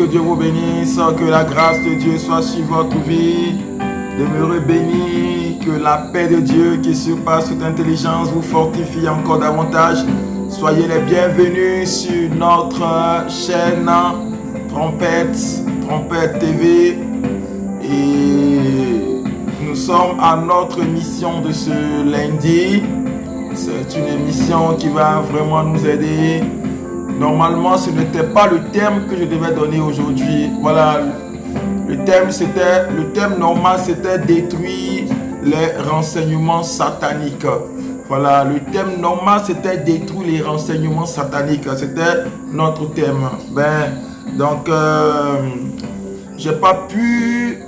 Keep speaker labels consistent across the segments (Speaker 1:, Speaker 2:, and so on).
Speaker 1: Dieu vous bénisse, que la grâce de Dieu soit sur votre vie. Demeurez bénis, que la paix de Dieu qui surpasse toute intelligence vous fortifie encore davantage. Soyez les bienvenus sur notre chaîne Trompette TV. Et nous sommes à notre émission de ce lundi. C'est une émission qui va vraiment nous aider. Normalement, ce n'était pas le thème que je devais donner aujourd'hui. Voilà, le thème normal, c'était détruire les renseignements sataniques. Voilà, le thème normal, c'était détruire les renseignements sataniques. C'était notre thème. Donc, j'ai pas pu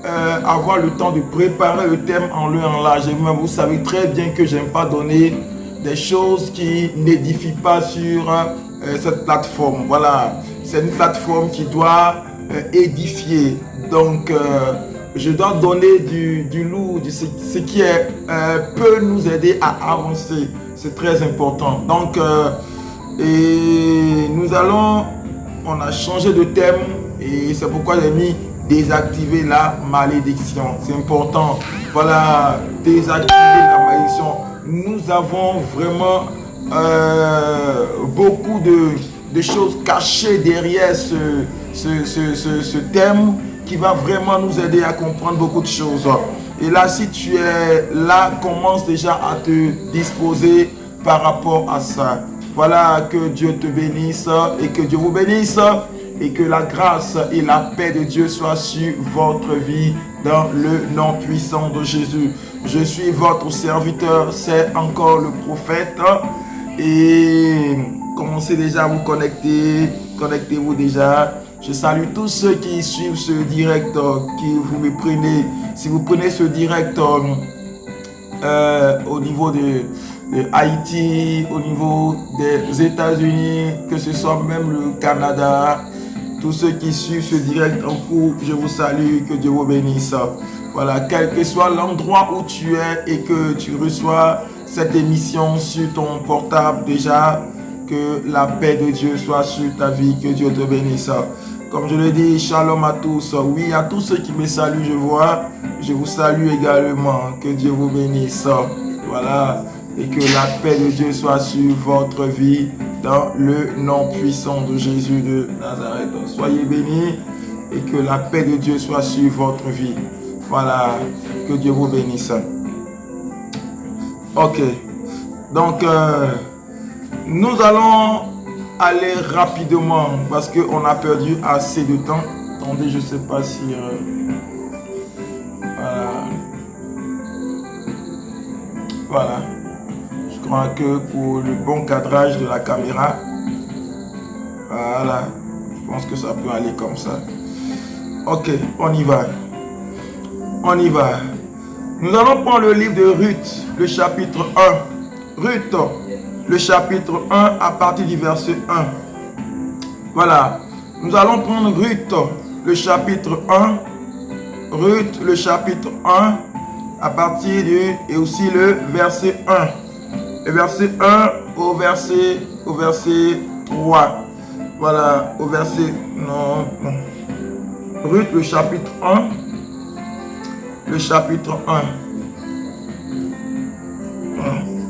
Speaker 1: avoir le temps de préparer le thème en lieu en large. Mais vous savez très bien que j'aime pas donner des choses qui n'édifient pas sur cette plateforme. Voilà, c'est une plateforme qui doit édifier. Donc, je dois donner du lourd, ce qui peut nous aider à avancer. C'est très important. Donc, on a changé de thème et c'est pourquoi j'ai mis désactiver la malédiction. C'est important. Voilà, désactiver la malédiction. Nous avons vraiment beaucoup de choses cachées derrière ce thème qui va vraiment nous aider à comprendre beaucoup de choses. Et là, si tu es là, commence déjà à te disposer par rapport à ça. Voilà, que Dieu te bénisse et que Dieu vous bénisse et que la grâce et la paix de Dieu soient sur votre vie dans le nom puissant de Jésus. Je suis votre serviteur, c'est encore le prophète. Et commencez déjà à vous connecter. Connectez-vous déjà. Je salue tous ceux qui suivent ce direct, qui vous me prenez. Si vous prenez ce direct au niveau de Haïti, au niveau des États-Unis, que ce soit même le Canada, tous ceux qui suivent ce direct en cours, je vous salue, que Dieu vous bénisse. Voilà, quel que soit l'endroit où tu es et que tu reçois cette émission sur ton portable déjà, que la paix de Dieu soit sur ta vie, que Dieu te bénisse. Comme je le dis, shalom à tous. Oui, à tous ceux qui me saluent, je vous salue également. Que Dieu vous bénisse. Voilà, et que la paix de Dieu soit sur votre vie dans le nom puissant de Jésus de Nazareth. Soyez bénis et que la paix de Dieu soit sur votre vie. Voilà, que Dieu vous bénisse. Ok, donc nous allons aller rapidement parce qu'on a perdu assez de temps. Attendez, je ne sais pas si... Voilà. Je crois que pour le bon cadrage de la caméra, voilà, je pense que ça peut aller comme ça. Ok, on y va. On y va. Nous allons prendre le livre de Ruth, le chapitre 1. Ruth, le chapitre 1 à partir du verset 1. Voilà. Nous allons prendre Ruth, le chapitre 1. Ruth, le chapitre 1 à partir du... et aussi le verset 1. Le verset 1 au verset 3. Voilà, au verset... Non. Ruth, le chapitre 1. Le chapitre 1.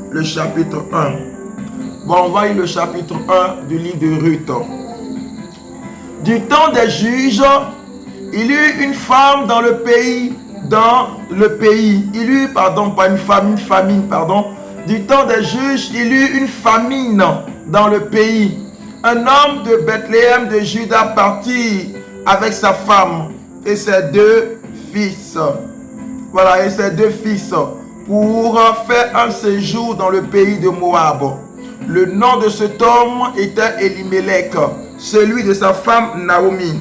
Speaker 1: Le chapitre 1. Bon, on va lire le chapitre 1 du livre de Ruth. Du temps des juges, il y eut une femme dans le pays. Il y eut, pardon, pas une famine, pardon. Du temps des juges, il y eut une famine dans le pays. Un homme de Bethléem de Juda partit avec sa femme et ses deux fils. Voilà, et ses deux fils pour faire un séjour dans le pays de Moab. Le nom de cet homme était Elimelech, celui de sa femme Naomi.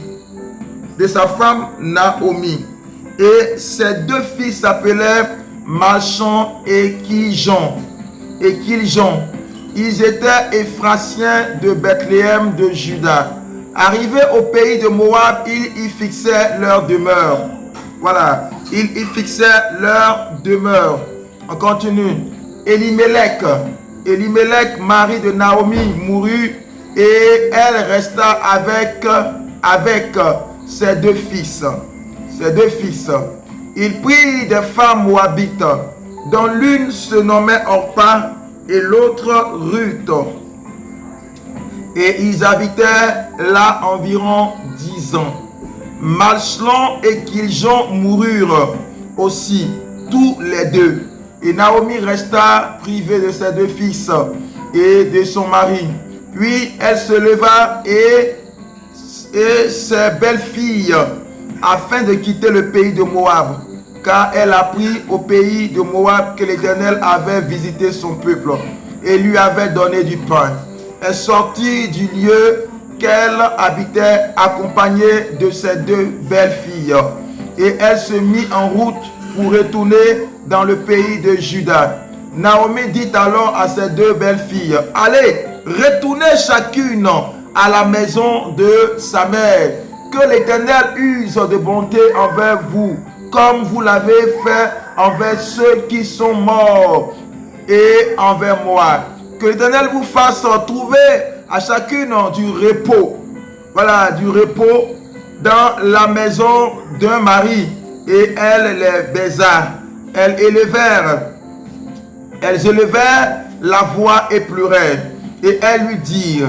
Speaker 1: Et ses deux fils s'appelaient Malchon et Kiljon. Ils étaient Éphratiens de Bethléem de Juda. Arrivés au pays de Moab, ils y fixaient leur demeure. Voilà, ils y fixaient leur demeure. On continue. Elimelech, mari de Naomi, mourut et elle resta avec ses deux fils. Il prit des femmes moabites, dont l'une se nommait Orpa et l'autre Ruth. Et ils habitaient là environ 10 ans. Malchlon et Kiljon moururent aussi, tous les deux. Et Naomi resta privée de ses deux fils et de son mari. Puis elle se leva et ses belles-filles afin de quitter le pays de Moab, car elle apprit au pays de Moab que l'Éternel avait visité son peuple et lui avait donné du pain. Elle sortit du lieu qu'elle habitait accompagnée de ses deux belles-filles et elle se mit en route pour retourner dans le pays de Juda. Naomi dit alors à ses deux belles-filles: allez, retournez chacune à la maison de sa mère. Que l'Éternel use de bonté envers vous, comme vous l'avez fait envers ceux qui sont morts et envers moi. Que l'Éternel vous fasse trouver à chacune du repos. Voilà, du repos dans la maison d'un mari. Et elle les baisa. Elles élevèrent la voix et pleurèrent. Et elles lui dirent,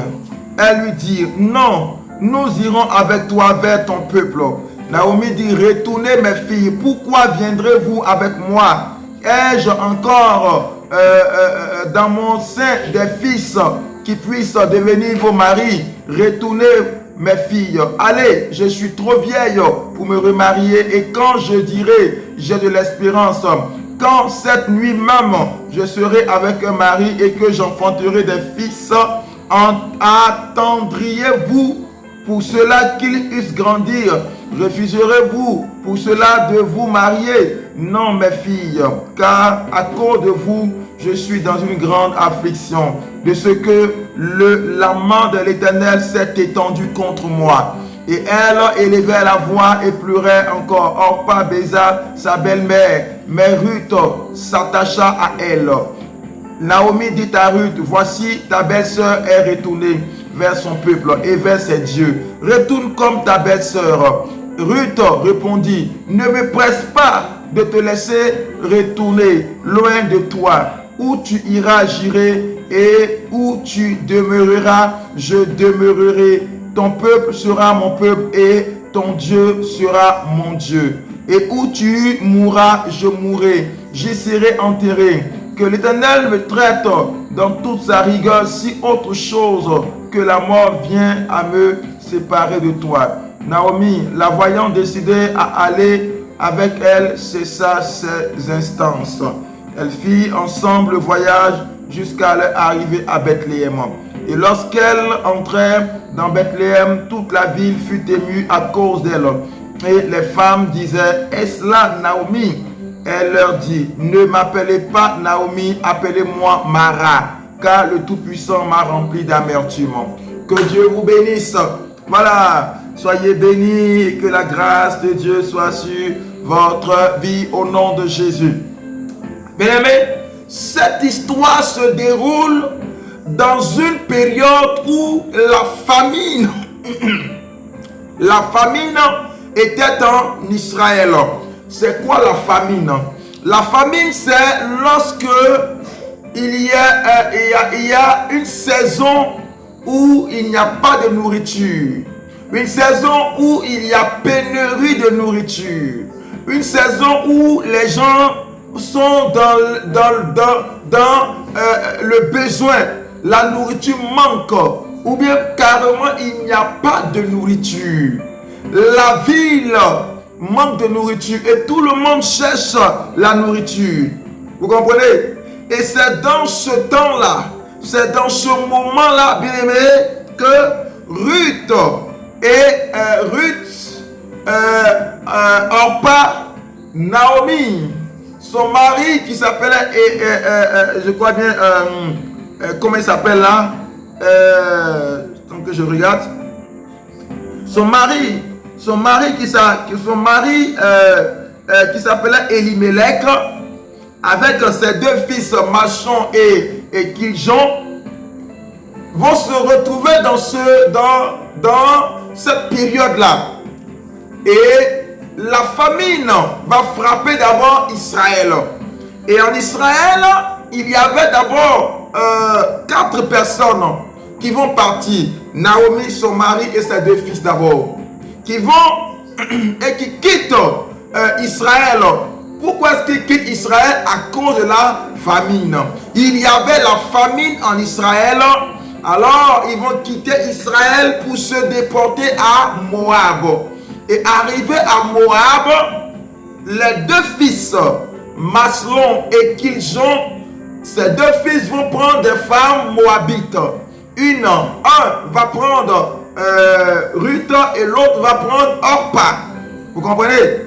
Speaker 1: non, nous irons avec toi vers ton peuple. Naomi dit: retournez mes filles, pourquoi viendrez-vous avec moi? Ai-je encore dans mon sein des fils qui puissent devenir vos maris? Retournez mes filles, allez, je suis trop vieille pour me remarier, et quand je dirai j'ai de l'espérance, quand cette nuit même je serai avec un mari et que j'enfanterai des fils, attendriez-vous pour cela qu'ils eussent grandir? Refuserez-vous pour cela de vous marier? Non, mes filles, car à cause de vous, je suis dans une grande affliction, de ce que la main de l'Éternel s'est étendue contre moi. Et elle élevait la voix et pleurait encore. Orpa baisa sa belle-mère, mais Ruth s'attacha à elle. Naomi dit à Ruth: voici ta belle-sœur est retournée vers son peuple et vers ses dieux. Retourne comme ta belle-sœur. Ruth répondit: ne me presse pas de te laisser retourner loin de toi. Où tu iras, j'irai, et où tu demeureras, je demeurerai. Ton peuple sera mon peuple et ton Dieu sera mon Dieu. Et où tu mourras, je mourrai. J'y serai enterré. Que l'Éternel me traite dans toute sa rigueur si autre chose que la mort vient à me séparer de toi. Naomi, la voyant décidée à aller avec elle, cessa ses instances. Elle fit ensemble le voyage jusqu'à leur arrivée à Bethléem. Et lorsqu'elle entrait dans Bethléem, toute la ville fut émue à cause d'elle. Et les femmes disaient: est-ce là Naomi? Elle leur dit: ne m'appelez pas Naomi, appelez-moi Mara, car le Tout-Puissant m'a rempli d'amertume. Que Dieu vous bénisse. Voilà, soyez bénis et que la grâce de Dieu soit sur votre vie au nom de Jésus. Bien-aimés, cette histoire se déroule dans une période où la famine était en Israël. C'est quoi la famine? La famine, c'est lorsque il y a une saison où il n'y a pas de nourriture, une saison où il y a pénurie de nourriture, une saison où les gens sont dans le besoin, la nourriture manque, ou bien carrément il n'y a pas de nourriture. La ville manque de nourriture et tout le monde cherche la nourriture. Vous comprenez? Et c'est dans ce temps-là, c'est dans ce moment-là, bien aimé, que Ruth Orpa, Naomi, son mari qui s'appelait, je crois bien, comment il s'appelle là, tant que je regarde, son mari qui s'appelait Elimelech, avec ses deux fils Malchon et Kiljon, vont se retrouver dans cette période-là. Et la famine va frapper d'abord Israël. Et en Israël, il y avait d'abord 4 personnes qui vont partir. Naomi, son mari et ses 2 fils d'abord. Qui vont et qui quittent Israël. Pourquoi est-ce qu'ils quittent Israël? À cause de la famine. Il y avait la famine en Israël. Alors, ils vont quitter Israël pour se déporter à Moab. Et arrivé à Moab, les 2 fils, Maslon et Kiljon, ces 2 fils vont prendre des femmes moabites. Un va prendre Ruth et l'autre va prendre Orpa. Vous comprenez?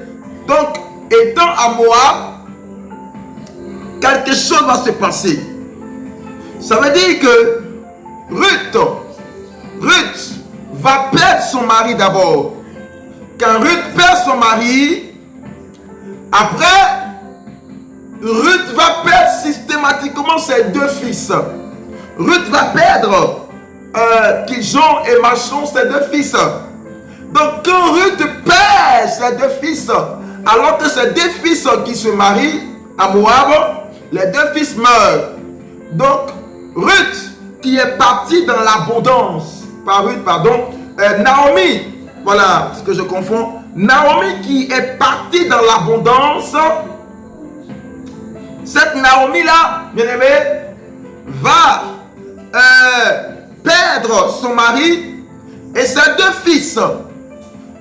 Speaker 1: Donc, étant à Moab, quelque chose va se passer. Ça veut dire que Ruth va perdre son mari d'abord. Quand Ruth perd son mari, après, Ruth va perdre systématiquement ses 2 fils. Ruth va perdre Kiljon et Machon, ses 2 fils. Donc quand Ruth perd ses 2 fils, alors que ces 2 fils qui se marient à Moab, les 2 fils meurent. Donc Ruth qui est partie dans l'abondance, Naomi, voilà ce que je confonds, Naomi qui est partie dans l'abondance, cette Naomi là, bien aimé, va perdre son mari et ses 2 fils.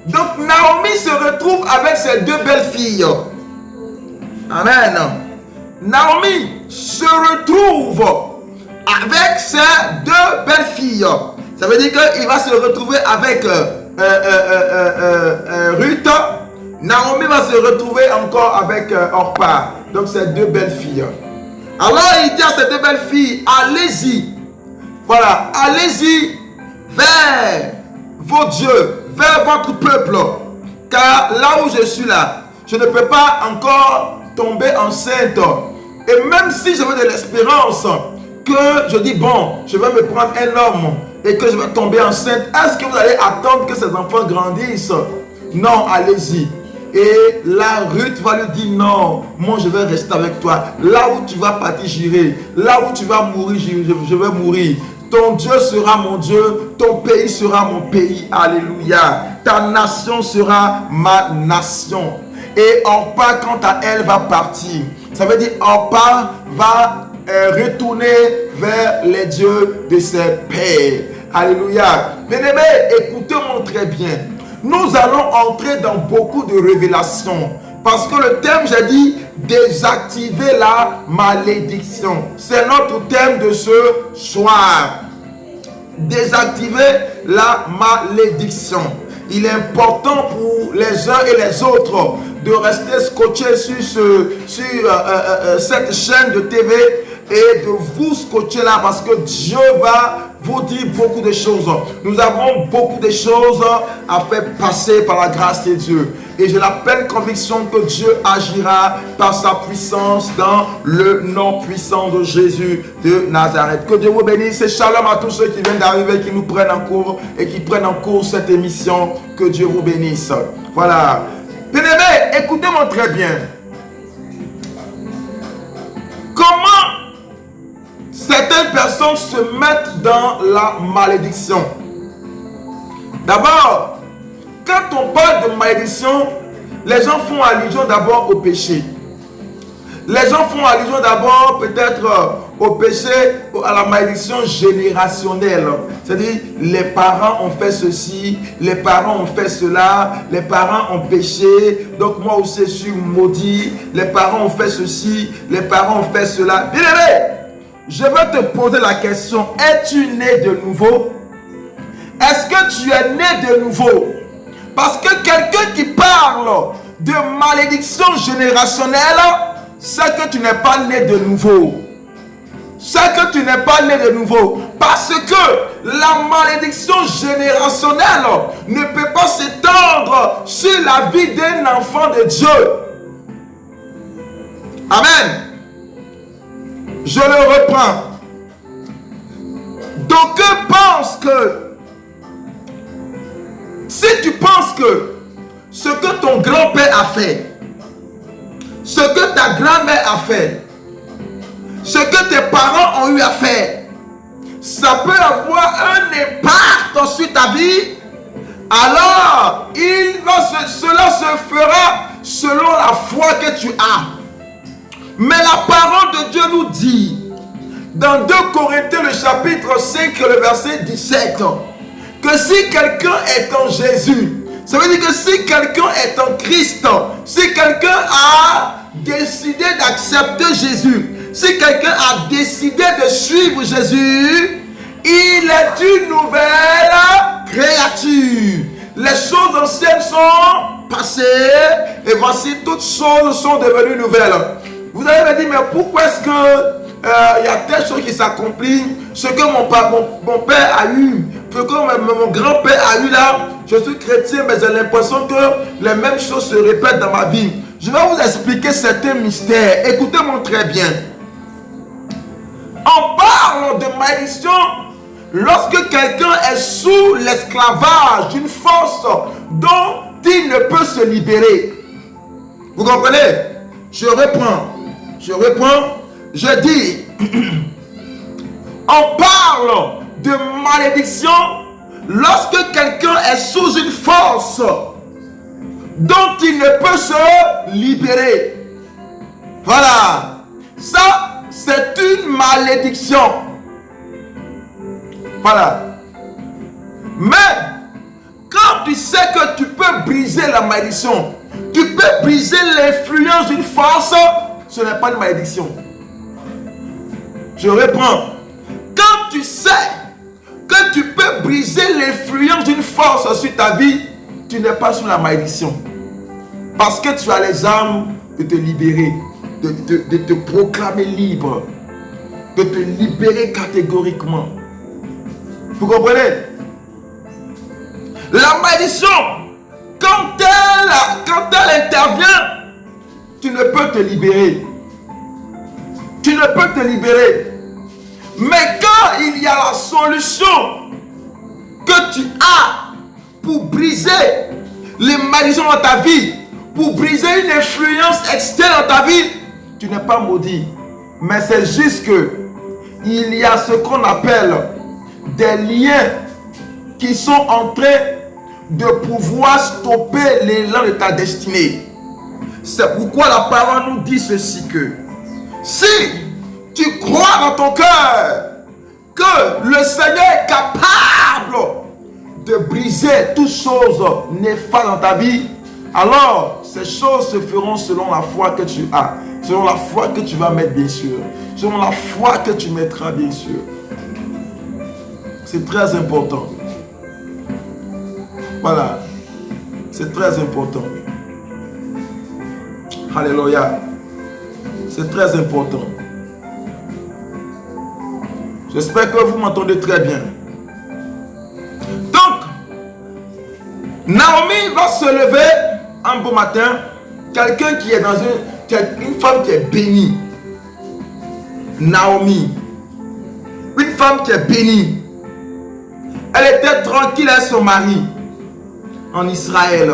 Speaker 1: Donc Naomi se retrouve avec ses 2 belles filles. Amen. Naomi se retrouve avec ses 2 belles filles. Ça veut dire qu'il va se retrouver avec Ruth. Naomi va se retrouver encore avec Orpa. Donc ces 2 belles filles. Alors il dit à ces 2 belles filles, allez-y. Voilà, allez-y vers vos dieux, vers votre peuple. Car là où je suis là, je ne peux pas encore tomber enceinte. Et même si j'avais de l'espérance que je dis, bon, je vais me prendre un homme et que je vais tomber enceinte, est-ce que vous allez attendre que ces enfants grandissent? Non, allez-y. Et là, Ruth va lui dire, non, moi je vais rester avec toi. Là où tu vas partir, j'irai. Là où tu vas mourir, je vais mourir. Ton Dieu sera mon Dieu, ton pays sera mon pays. Alléluia. Ta nation sera ma nation. Et Orpa, quant à elle, va partir. Ça veut dire Orpa va retourner vers les dieux de ses pères. Alléluia. Bien-aimés, écoutez-moi très bien. Nous allons entrer dans beaucoup de révélations. Parce que le thème, j'ai dit, désactiver la malédiction. C'est notre thème de ce soir. Désactiver la malédiction. Il est important pour les uns et les autres de rester scotchés sur cette chaîne de TV et de vous scotcher là parce que Dieu va vous dire beaucoup de choses. Nous avons beaucoup de choses à faire passer par la grâce de Dieu. Et j'ai la pleine conviction que Dieu agira par sa puissance dans le nom puissant de Jésus de Nazareth. Que Dieu vous bénisse et shalom à tous ceux qui viennent d'arriver, qui nous prennent en cours et qui prennent en cours cette émission. Que Dieu vous bénisse. Voilà. Bien-aimés, écoutez-moi très bien. Comment certaines personnes se mettent dans la malédiction? D'abord, quand on parle de malédiction, les gens font allusion d'abord au péché. Les gens font allusion d'abord peut-être au péché, à la malédiction générationnelle. C'est-à-dire, les parents ont fait ceci, les parents ont fait cela, les parents ont péché, donc moi aussi je suis maudit, les parents ont fait ceci, les parents ont fait cela. Bien aimé, je vais te poser la question, es-tu né de nouveau? Est-ce que tu es né de nouveau? Parce que quelqu'un qui parle de malédiction générationnelle, c'est que tu n'es pas né de nouveau. C'est que tu n'es pas né de nouveau. Parce que la malédiction générationnelle ne peut pas s'étendre sur la vie d'un enfant de Dieu. Amen. Je le reprends. D'aucuns pensent que si tu penses que ce que ton grand-père a fait, ce que ta grand-mère a fait, ce que tes parents ont eu à faire, ça peut avoir un impact sur ta vie. Alors, cela se fera selon la foi que tu as. Mais la parole de Dieu nous dit, dans 2 Corinthiens, le chapitre 5, le verset 17, que si quelqu'un est en Jésus, ça veut dire que si quelqu'un est en Christ, si quelqu'un a décidé d'accepter Jésus, si quelqu'un a décidé de suivre Jésus, il est une nouvelle créature. Les choses anciennes sont passées et voici toutes choses sont devenues nouvelles. Vous allez me dire, mais pourquoi est-ce que il y a telle chose qui s'accomplit, ce que mon père a eu, ce que mon grand-père a eu là, je suis chrétien, mais j'ai l'impression que les mêmes choses se répètent dans ma vie. Je vais vous expliquer certains mystères. Écoutez-moi très bien. On parle de malédiction lorsque quelqu'un est sous l'esclavage d'une force dont il ne peut se libérer. Vous comprenez? Je reprends. Je dis, on parle de malédiction lorsque quelqu'un est sous une force dont il ne peut se libérer. Voilà. Ça, c'est une malédiction. Voilà. Mais, quand tu sais que tu peux briser la malédiction, tu peux briser l'influence d'une force, ce n'est pas une malédiction. Je reprends. Quand tu sais que tu peux briser l'influence d'une force sur ta vie, tu n'es pas sous la malédiction. Parce que tu as les armes de te libérer, de te proclamer libre, de te libérer catégoriquement. Vous comprenez? La malédiction, quand elle intervient, tu ne peux te libérer. Tu ne peux te libérer. Mais quand il y a la solution que tu as pour briser les malédictions dans ta vie, pour briser une influence externe dans ta vie, tu n'es pas maudit. Mais c'est juste que il y a ce qu'on appelle des liens qui sont en train de pouvoir stopper l'élan de ta destinée. C'est pourquoi la parole nous dit ceci que si tu crois dans ton cœur que le Seigneur est capable de briser toutes choses néfastes dans ta vie, alors ces choses se feront selon la foi que tu as, selon la foi que tu vas mettre bien sûr, selon la foi que tu mettras bien sûr. C'est très important. Voilà. C'est très important. Alléluia. C'est très important. J'espère que vous m'entendez très bien. Donc, Naomi va se lever un beau matin. Quelqu'un qui est dans une femme qui est bénie. Naomi. Une femme qui est bénie. Elle était tranquille avec son mari en Israël.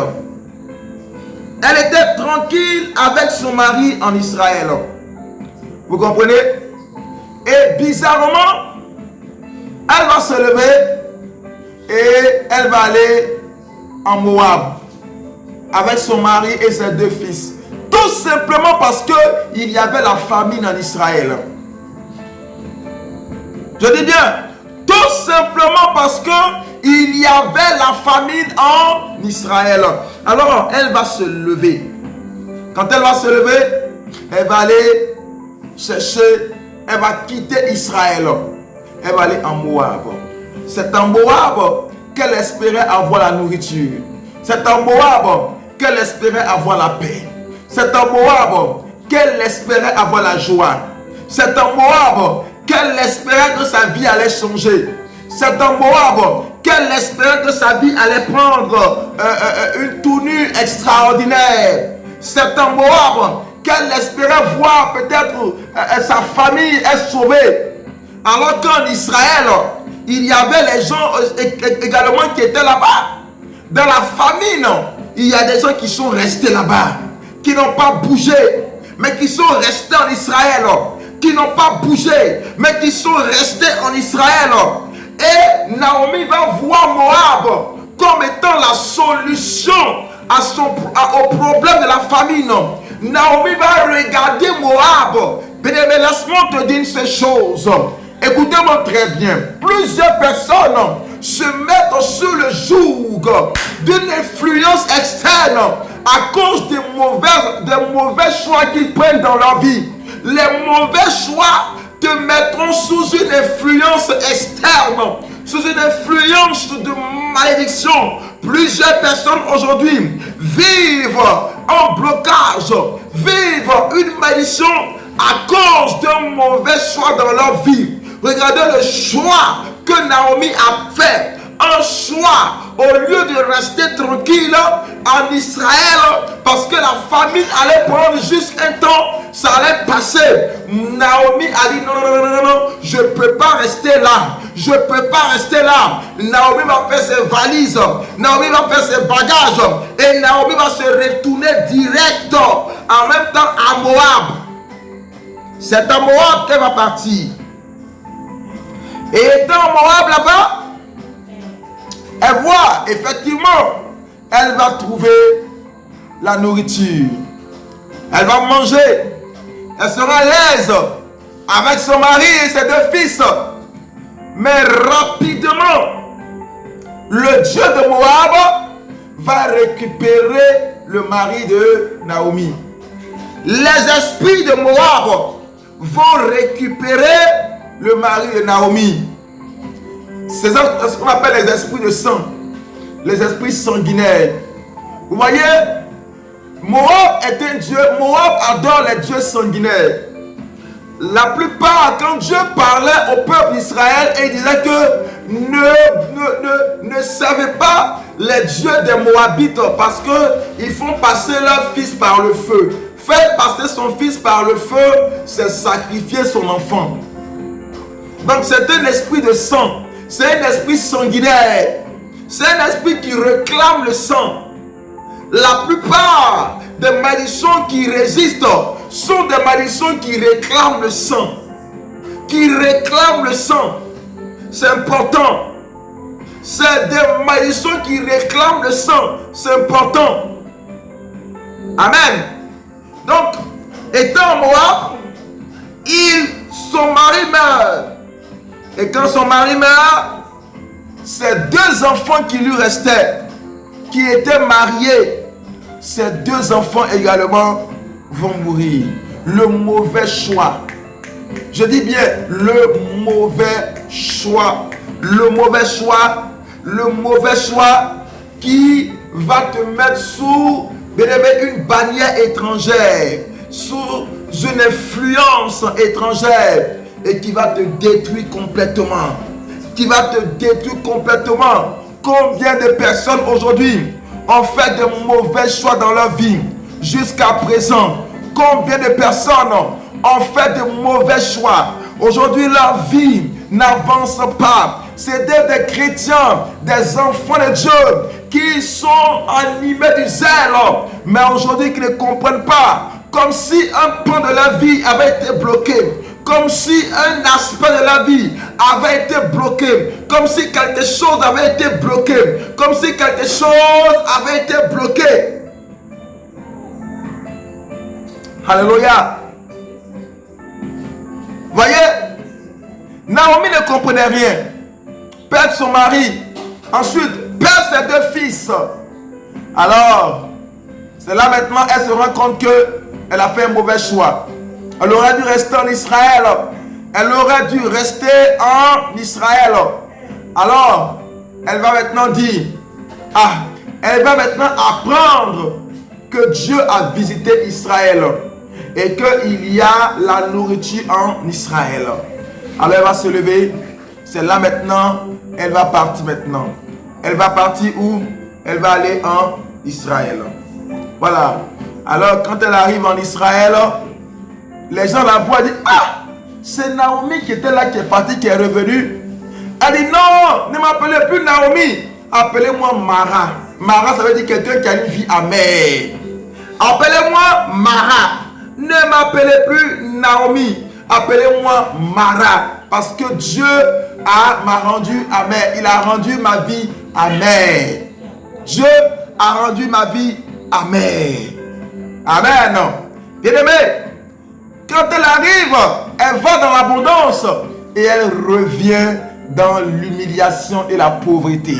Speaker 1: Elle était tranquille avec son mari en Israël. Vous comprenez? Et bizarrement, elle va se lever et elle va aller en Moab avec son mari et ses 2 fils. Tout simplement parce qu'il y avait la famine en Israël. Je dis bien, tout simplement parce qu'il y avait la famine en Israël. Alors, elle va se lever. Quand elle va se lever, elle va aller chercher, elle va quitter Israël. Elle va aller en Moab. C'est en Moab qu'elle espérait avoir la nourriture. C'est en Moab qu'elle espérait avoir la paix. C'est en Moab qu'elle espérait avoir la joie. C'est en Moab qu'elle espérait que sa vie allait changer. C'est en Moab qu'elle espérait que sa vie allait prendre une tournure extraordinaire. C'est en Moab qu'elle espérait voir peut-être sa famille être sauvée. Alors qu'en Israël, il y avait les gens également qui étaient là-bas. Dans la famine, il y a des gens qui sont restés là-bas, qui n'ont pas bougé, mais qui sont restés en Israël, qui n'ont pas bougé, mais qui sont restés en Israël. Et Naomi va voir Moab comme étant la solution au problème de la famine. Naomi va regarder Moab. Bien-aimé, laisse-moi te dire ces choses. Écoutez-moi très bien. Plusieurs personnes se mettent sur le joug d'une influence externe à cause des mauvais choix qu'ils prennent dans leur vie. Les mauvais choix te mettront sous une influence externe, sous une influence de malédiction. Plusieurs personnes aujourd'hui vivent en blocage, vivent une malédiction à cause d'un mauvais choix dans leur vie. Regardez le choix que Naomi a fait. Un choix, au lieu de rester tranquille en Israël, parce que la famine allait prendre juste un temps, ça allait passer. Naomi a dit non, je ne peux pas rester là. Je ne peux pas rester là. Naomi va faire ses valises, Naomi va faire ses bagages, et Naomi va se retourner direct en même temps à Moab. C'est à Moab qu'elle va partir. Et étant Moab là-bas, elle voit effectivement, elle va trouver la nourriture. Elle va manger. Elle sera à l'aise avec son mari et ses deux fils. Mais rapidement, le Dieu de Moab va récupérer le mari de Naomi. Les esprits de Moab vont récupérer le mari de Naomi. C'est ce qu'on appelle les esprits de sang, les esprits sanguinaires. Vous voyez, Moab est un dieu, Moab adore les dieux sanguinaires. La plupart, quand Dieu parlait au peuple d'Israël, il disait que ne servez pas les dieux des Moabites parce qu'ils font passer leur fils par le feu. Faire passer son fils par le feu, c'est sacrifier son enfant. Donc c'est un esprit de sang. C'est un esprit sanguinaire. C'est un esprit qui réclame le sang. La plupart des malédictions qui résistent sont des malédictions qui réclament le sang. Qui réclament le sang. C'est important. C'est des malédictions qui réclament le sang. C'est important. Amen. Donc, étant Moab, son mari meurt. Et quand son mari meurt, ses deux enfants qui lui restaient, qui étaient mariés, ces deux enfants également vont mourir. Le mauvais choix. Je dis bien le mauvais choix. Le mauvais choix. Le mauvais choix qui va te mettre sous une bannière étrangère, sous une influence étrangère, et qui va te détruire complètement. Qui va te détruire complètement. Combien de personnes aujourd'hui ont fait de mauvais choix dans leur vie jusqu'à présent? Combien de personnes ont fait de mauvais choix? Aujourd'hui, leur vie n'avance pas. C'est des chrétiens, des enfants de Dieu qui sont animés du zèle, mais aujourd'hui qui ne comprennent pas. Comme si un pan de la vie avait été bloqué. Comme si un aspect de la vie avait été bloqué. Comme si quelque chose avait été bloqué. Comme si quelque chose avait été bloqué. Alléluia. Voyez, Naomi ne comprenait rien. Perdre son mari. Ensuite, perdre ses deux fils. Alors, c'est là maintenant elle se rend compte qu'elle a fait un mauvais choix. Elle aurait dû rester en Israël. Elle aurait dû rester en Israël. Alors, elle va maintenant dire, elle va maintenant apprendre que Dieu a visité Israël et qu'il y a la nourriture en Israël. Alors elle va se lever. C'est là maintenant, elle va partir maintenant. Elle va partir où? Elle va aller en Israël. Voilà. Alors quand elle arrive en Israël, les gens la voient et disent, c'est Naomi qui était là, qui est partie, qui est revenue. Elle dit, non, ne m'appelez plus Naomi, appelez-moi Mara. Mara, ça veut dire quelqu'un qui a une vie amère. Appelez-moi Mara. Ne m'appelez plus Naomi. Appelez-moi Mara. Parce que Dieu m'a rendu amer. Il a rendu ma vie amère. Dieu a rendu ma vie amère. Amen. Bien-aimé, quand elle arrive, elle va dans l'abondance et elle revient dans l'humiliation et la pauvreté.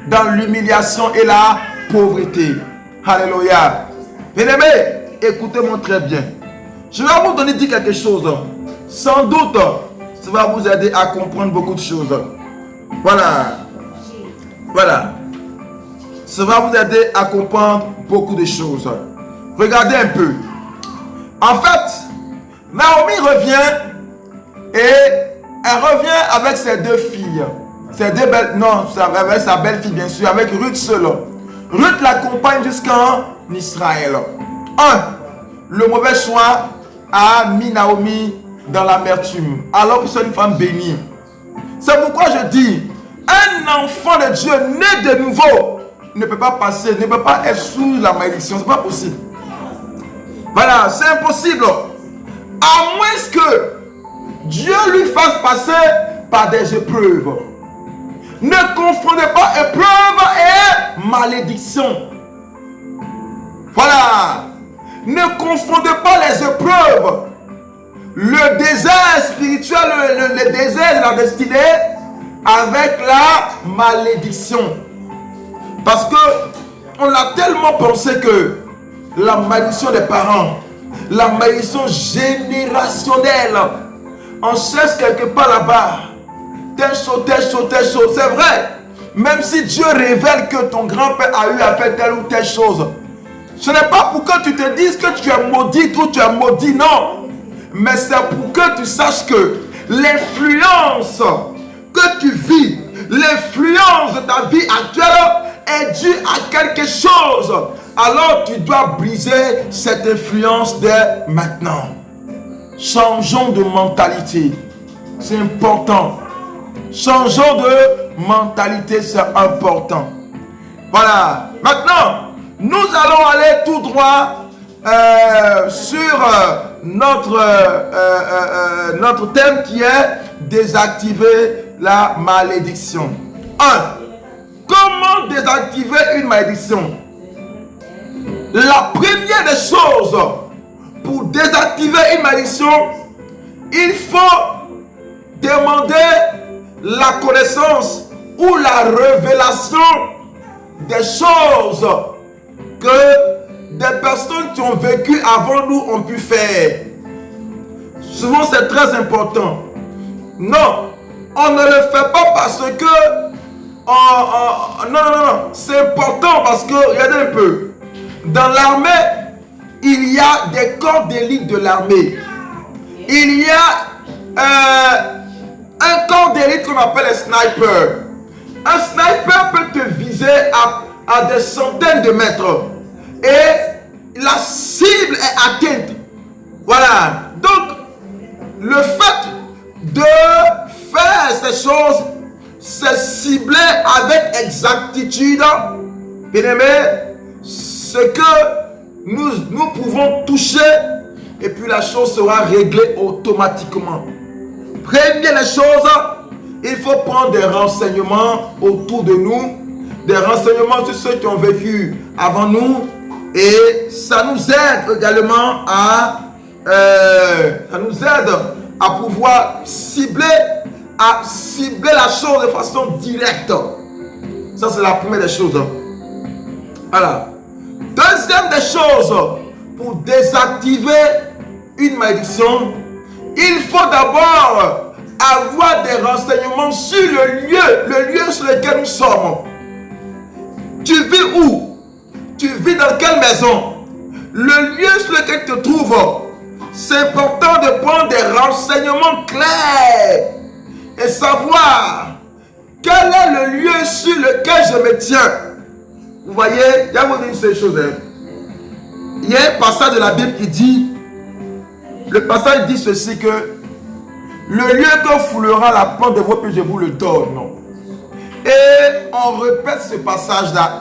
Speaker 1: Dans l'humiliation et la pauvreté. Alléluia. Bien-aimé, écoutez-moi très bien. Je vais vous donner quelque chose. Sans doute, ça va vous aider à comprendre beaucoup de choses. Voilà. Voilà. Ça va vous aider à comprendre beaucoup de choses. Regardez un peu. En fait, Naomi revient et elle revient avec ses deux filles. Ses deux belles, non, avec sa belle-fille bien sûr, avec Ruth seule. Ruth l'accompagne jusqu'en Israël. Le mauvais choix a mis Naomi dans l'amertume, alors que c'est une femme bénie. C'est pourquoi je dis, un enfant de Dieu né de nouveau ne peut pas passer, ne peut pas être sous la malédiction. C'est pas possible. Voilà, c'est impossible. À moins que Dieu lui fasse passer par des épreuves. Ne confondez pas épreuve et malédiction. Voilà. Ne confondez pas les épreuves. Le désert spirituel, le désert de la destinée avec la malédiction. Parce que on a tellement pensé que la malédiction des parents, la malédiction générationnelle, on cherche quelque part là-bas. Telle chose. C'est vrai. Même si Dieu révèle que ton grand-père a eu à faire telle ou telle chose, ce n'est pas pour que tu te dises que tu es maudit ou tu es maudit, non. Mais c'est pour que tu saches que l'influence que tu vis, l'influence de ta vie actuelle est due à quelque chose. Alors tu dois briser cette influence dès maintenant. Changeons de mentalité. C'est important. Changeons de mentalité, c'est important. Voilà. Maintenant, nous allons aller tout droit sur notre thème qui est désactiver la malédiction. 1. Comment désactiver une malédiction? La première des choses pour désactiver une malédiction, il faut demander la connaissance ou la révélation des choses que des personnes qui ont vécu avant nous ont pu faire. Souvent c'est très important. Non, on ne le fait pas parce que non, c'est important parce que regardez un peu. Dans l'armée, il y a des corps d'élite de l'armée. Il y a un corps d'élite qu'on appelle un sniper. Un sniper peut te viser à des centaines de mètres. Et la cible est atteinte. Voilà. Donc, le fait de faire ces choses, c'est cibler avec exactitude, bien aimé, ce que nous pouvons toucher et puis la chose sera réglée automatiquement. Première chose, il faut prendre des renseignements autour de nous, des renseignements sur ceux qui ont vécu avant nous, et ça nous aide également à pouvoir cibler la chose de façon directe. Ça c'est la première des choses. Voilà. Deuxième des choses, pour désactiver une malédiction, il faut d'abord avoir des renseignements sur le lieu sur lequel nous sommes. Tu vis où? Tu vis dans quelle maison? Le lieu sur lequel tu te trouves. C'est important de prendre des renseignements clairs et savoir quel est le lieu sur lequel je me tiens. Vous voyez, il y a une seule chose. Il y a un passage de la Bible qui dit, le passage dit ceci que le lieu que foulera la plante de vos pieds, je vous le donne. Et on répète ce passage-là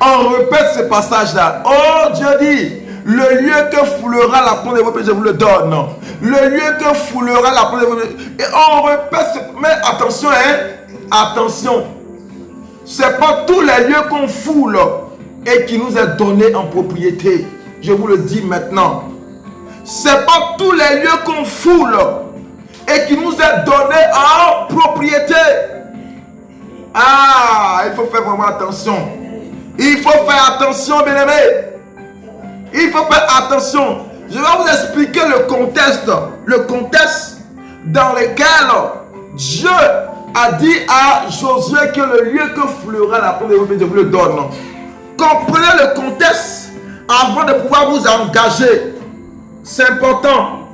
Speaker 1: On répète ce passage-là. Oh, Dieu dit, le lieu que foulera la plante de votre pied, je vous le donne. Le lieu que foulera la plante de votre pied. Et on répète ce... Mais attention, attention. C'est pas tous les lieux qu'on foule et qui nous est donné en propriété. Je vous le dis maintenant. C'est pas tous les lieux qu'on foule et qui nous est donné en propriété. Ah, il faut faire vraiment attention. Il faut faire attention, bien-aimés. Il faut faire attention. Je vais vous expliquer le contexte dans lequel Dieu a dit à Josué que le lieu que foulera la plante de votre pied, je vous le donne. Comprenez le contexte avant de pouvoir vous engager. C'est important.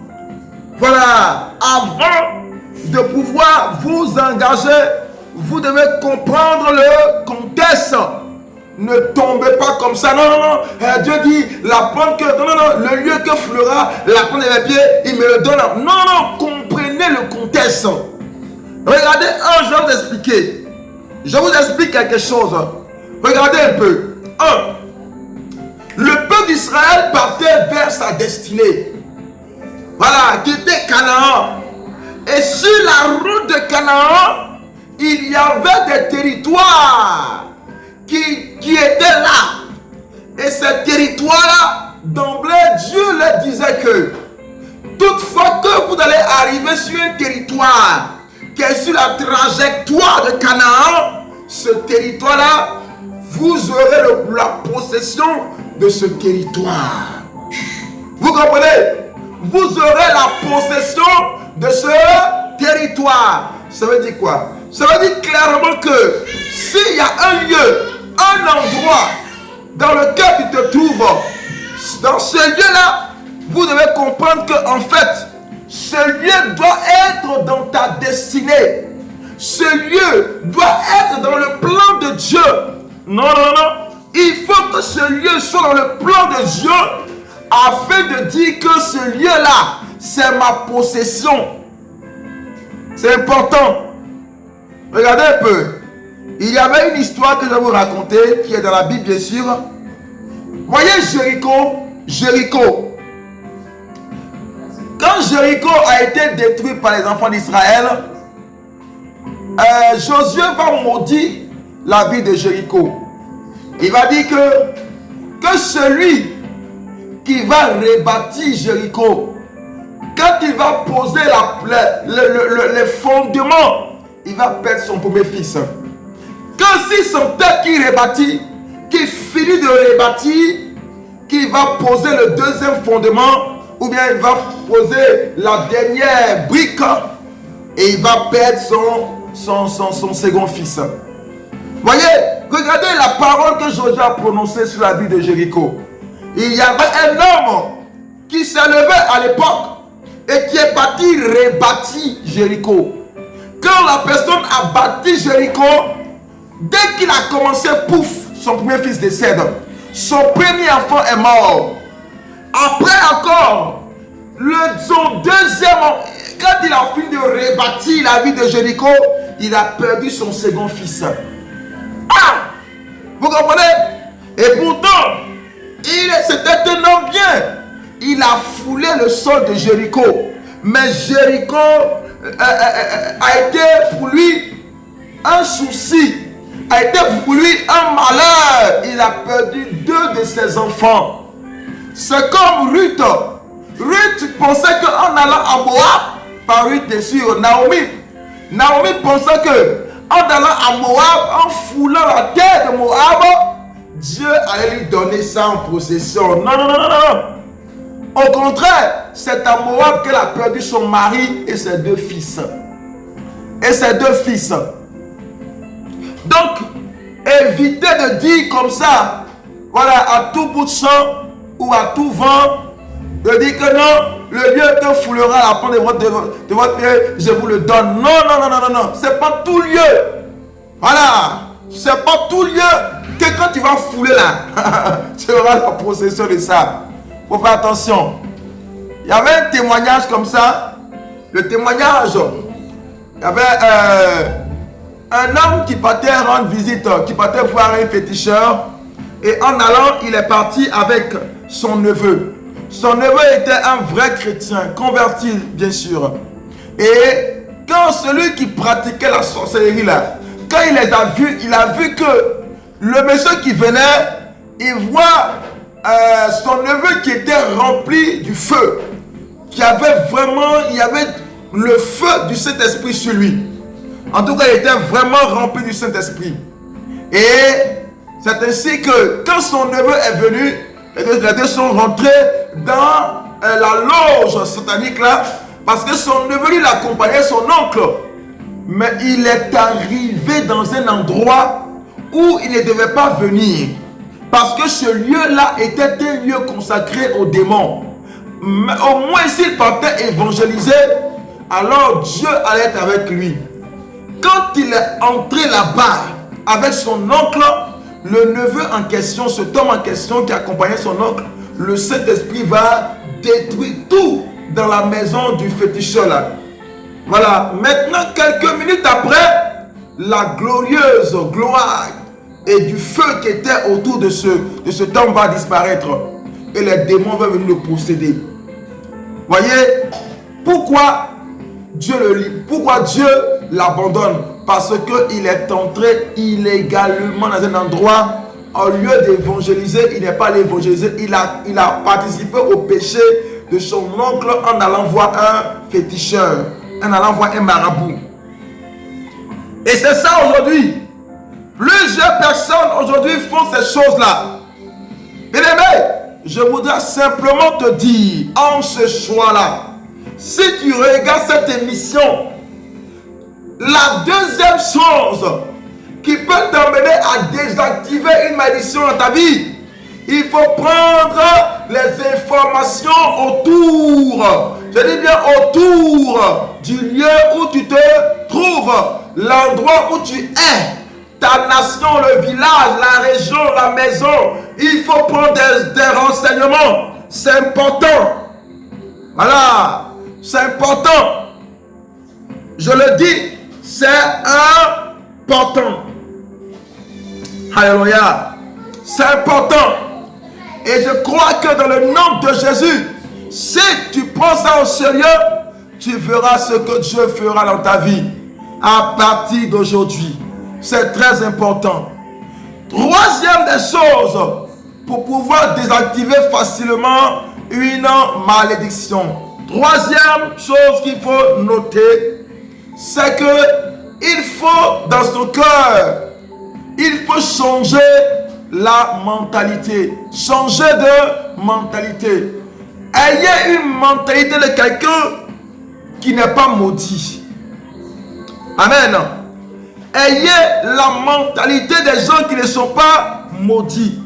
Speaker 1: Voilà. Avant de pouvoir vous engager, vous devez comprendre le contexte. Ne tombez pas comme ça. Non, non, non. Dieu dit, la plante que... Non, non, non. Le lieu que fleura la plante de mes pieds, il me le donne. Non, non. Comprenez le contexte. Regardez, je vais vous expliquer. Je vous explique quelque chose. Regardez un peu. Le peuple d'Israël partait vers sa destinée. Voilà, qui était Canaan. Et sur la route de Canaan, il y avait des territoires qui étaient là. Et ces territoires-là, d'emblée, Dieu leur disait que toutefois que vous allez arriver sur un territoire qui est sur la trajectoire de Canaan, ce territoire-là, vous aurez la possession de ce territoire. Vous comprenez? Vous aurez la possession de ce territoire. Ça veut dire quoi? Ça veut dire clairement que s'il y a un lieu, un endroit dans lequel tu te trouves, dans ce lieu-là, vous devez comprendre que en fait, ce lieu doit être dans ta destinée. Ce lieu doit être dans le plan de Dieu. Non, non, non. Il faut que ce lieu soit dans le plan de Dieu afin de dire que ce lieu-là, c'est ma possession. C'est important. Regardez un peu. Il y avait une histoire que je vais vous raconter qui est dans la Bible, bien sûr. Voyez Jéricho. Quand Jéricho a été détruit par les enfants d'Israël, Josué va maudire la ville de Jéricho. Il va dire que celui qui va rebâtir Jéricho, quand il va poser les fondements, il va perdre son premier fils. Que si son père qui rebâtit, qui finit de rebâtir, qui va poser le deuxième fondement, ou bien il va poser la dernière brique, et il va perdre son second fils. Voyez, regardez la parole que Josué a prononcée sur la ville de Jéricho. Il y avait un homme qui s'est levé à l'époque et qui est rebâti Jéricho. Quand la personne a bâti Jéricho, dès qu'il a commencé, pouf, son premier fils décède. Son premier enfant est mort. Après encore, son deuxième, quand il a fini de rebâtir la ville de Jéricho, il a perdu son second fils. Ah! Vous comprenez? Et pourtant, c'était un homme bien. Il a foulé le sol de Jéricho. Mais Jéricho a été pour lui un souci, a été pour lui un malheur. Il a perdu 2 de ses enfants. C'est comme Ruth. Ruth pensait qu'en allant à Moab, par Ruth bien sûr, Naomi pensait que en allant à Moab, en foulant la terre de Moab, Dieu allait lui donner ça en possession. Non, non, non, non, non. Au contraire, c'est à Moab qu'elle a perdu son mari et ses 2 fils. Donc, évitez de dire comme ça, voilà, à tout bout de champ ou à tout vent, de dire que non, le lieu que foulera la plante de votre pied, je vous le donne. Non, non, non, non, non, non. C'est pas tout lieu. Voilà. C'est pas tout lieu que quand tu vas fouler là, tu auras la possession de ça. Il faut faire attention. Il y avait un témoignage comme ça. Le témoignage, il y avait un homme qui partait rendre visite, qui partait voir un féticheur. Et en allant, il est parti avec son neveu. Son neveu était un vrai chrétien, converti bien sûr. Et quand celui qui pratiquait la sorcellerie là, quand il les a vus, il a vu que le monsieur qui venait, il voit son neveu qui était rempli du feu, qui avait vraiment, il y avait le feu du Saint-Esprit sur lui. En tout cas, il était vraiment rempli du Saint-Esprit. Et c'est ainsi que quand son neveu est venu, les deux sont rentrés dans la loge satanique là, parce que son neveu lui l'accompagnait, son oncle. Mais il est arrivé dans un endroit où il ne devait pas venir. Parce que ce lieu-là était un lieu consacré aux démons. Mais au moins s'il partait évangéliser, alors Dieu allait être avec lui. Quand il est entré là-bas avec son oncle, le neveu en question, cet homme en question qui accompagnait son oncle, le Saint-Esprit va détruire tout dans la maison du féticheur là. Voilà, maintenant quelques minutes après, la glorieuse gloire et du feu qui était autour de cet homme va disparaître. Et les démons vont venir le posséder. Voyez, pourquoi Dieu l'abandonne? Parce qu'il est entré illégalement dans un endroit. Au lieu d'évangéliser, il n'est pas allé évangéliser. Il a participé au péché de son oncle en allant voir un féticheur, en allant voir un marabout. Et c'est ça aujourd'hui. Plusieurs personnes aujourd'hui font ces choses-là. Bien-aimé, je voudrais simplement te dire, en ce soir-là, si tu regardes cette émission, la deuxième chose qui peut t'emmener à désactiver une malédiction dans ta vie, il faut prendre les informations autour, je dis bien autour du lieu où tu te trouves, l'endroit où tu es, ta nation, le village, la région, la maison. Il faut prendre des renseignements. C'est important. Voilà. C'est important. Je le dis, c'est important. Alléluia. C'est important. Et je crois que dans le nom de Jésus, si tu prends ça au sérieux, tu verras ce que Dieu fera dans ta vie à partir d'aujourd'hui. C'est très important. Troisième des choses pour pouvoir désactiver facilement une malédiction. Troisième chose qu'il faut noter, c'est que il faut dans son cœur, il faut changer la mentalité. Changer de mentalité. Ayez une mentalité de quelqu'un qui n'est pas maudit. Amen. Ayez la mentalité des gens qui ne sont pas maudits.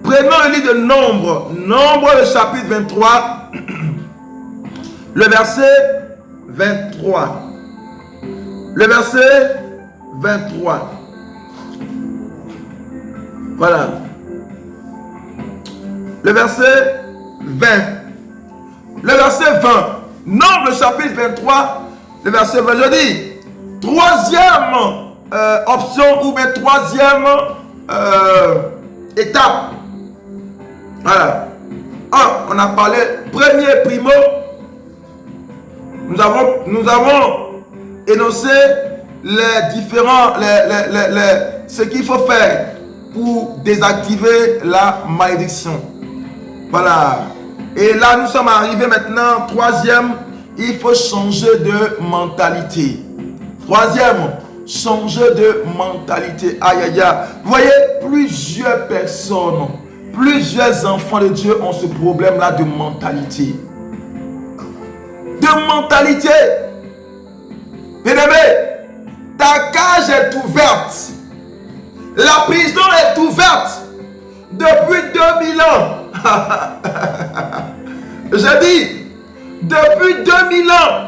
Speaker 1: Prenons le livre de Nombre. Nombre, le chapitre 23. Le verset 23. Le verset 23. Voilà. Le verset 20. Le verset 20. Nombre, le chapitre 23. Le verset 20. Je dis. Troisième option ou bien troisième étape. Voilà. On a parlé premier primo. Nous avons énoncé les différents ce qu'il faut faire pour désactiver la malédiction. Voilà. Et là nous sommes arrivés maintenant troisième, il faut changer de mentalité. Troisième, changer de mentalité. Aïe, aïe, aïe. Vous voyez, plusieurs personnes, plusieurs enfants de Dieu ont ce problème-là de mentalité. De mentalité. Bien-aimé, ta cage est ouverte. La prison est ouverte depuis 2000 ans. Je dis, depuis 2000 ans.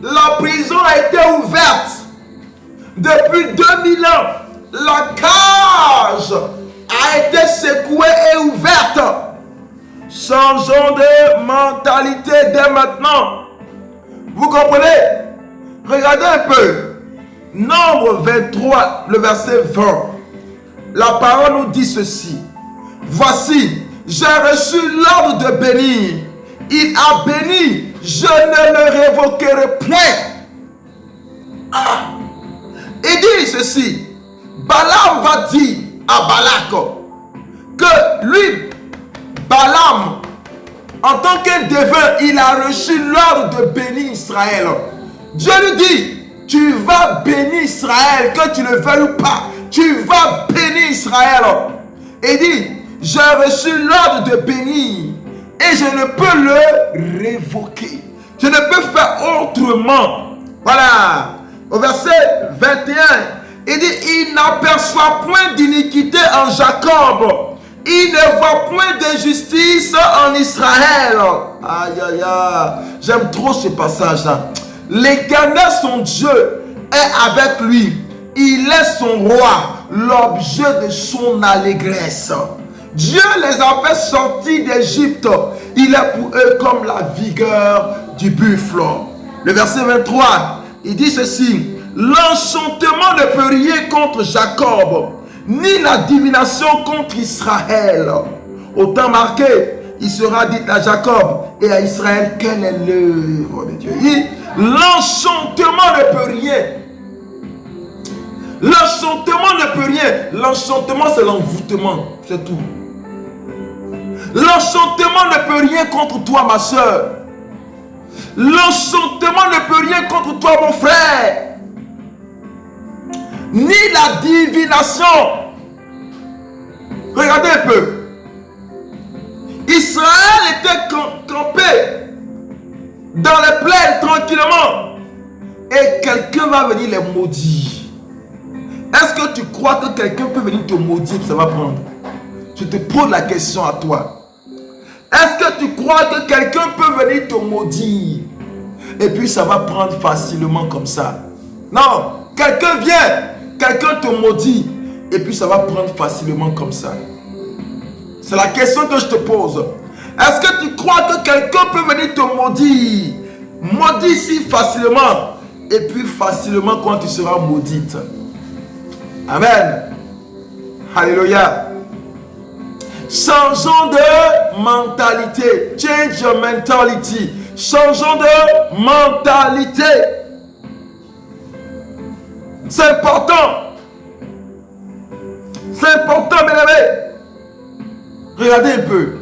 Speaker 1: La prison a été ouverte. Depuis 2000 ans, la cage a été secouée et ouverte. Changeons de mentalité dès maintenant. Vous comprenez? Regardez un peu. Nombre 23, le verset 20. la parole nous dit ceci. Voici, j'ai reçu l'ordre de bénir. Il a béni, je ne le révoquerai point. Il dit ceci. Balaam va dire à Balak que lui, Balaam, en tant qu'un devin, il a reçu l'ordre de bénir Israël. Dieu lui dit, tu vas bénir Israël, que tu le veuilles ou pas. Tu vas bénir Israël. Il dit, j'ai reçu l'ordre de bénir et je ne peux le révoquer. Je ne peux faire autrement. Voilà. Au verset 21, il dit, il n'aperçoit point d'iniquité en Jacob. Il ne voit point d'injustice en Israël. Aïe, aïe, aïe. J'aime trop ce passage-là. L'Éternel, son Dieu, est avec lui. Il est son roi, l'objet de son allégresse. Dieu les a fait sortir d'Égypte. Il est pour eux comme la vigueur du buffle. Le verset 23, il dit ceci. L'enchantement ne peut rien contre Jacob, ni la divination contre Israël. Au temps marqué, il sera dit à Jacob et à Israël, quelle est l'œuvre de Dieu. L'enchantement ne peut rien. L'enchantement ne peut rien. L'enchantement, c'est l'envoûtement. C'est tout. L'enchantement ne peut rien contre toi, ma soeur. L'enchantement ne peut rien contre toi, mon frère. Ni la divination. Regardez un peu. Israël était campé dans les plaines tranquillement. Et quelqu'un va venir les maudire. Est-ce que tu crois que quelqu'un peut venir te maudire et ça va prendre? Je te pose la question à toi. Est-ce que tu crois que quelqu'un peut venir te maudire et puis ça va prendre facilement comme ça? Non. Quelqu'un vient, quelqu'un te maudit et puis ça va prendre facilement comme ça. C'est la question que je te pose. Est-ce que tu crois que quelqu'un peut venir te maudire? Maudit si facilement et puis facilement quand tu seras maudite. Amen. Alléluia. Changeons de mentalité. Change your mentality. Changeons de mentalité. C'est important. C'est important, mes amis. Regardez un peu.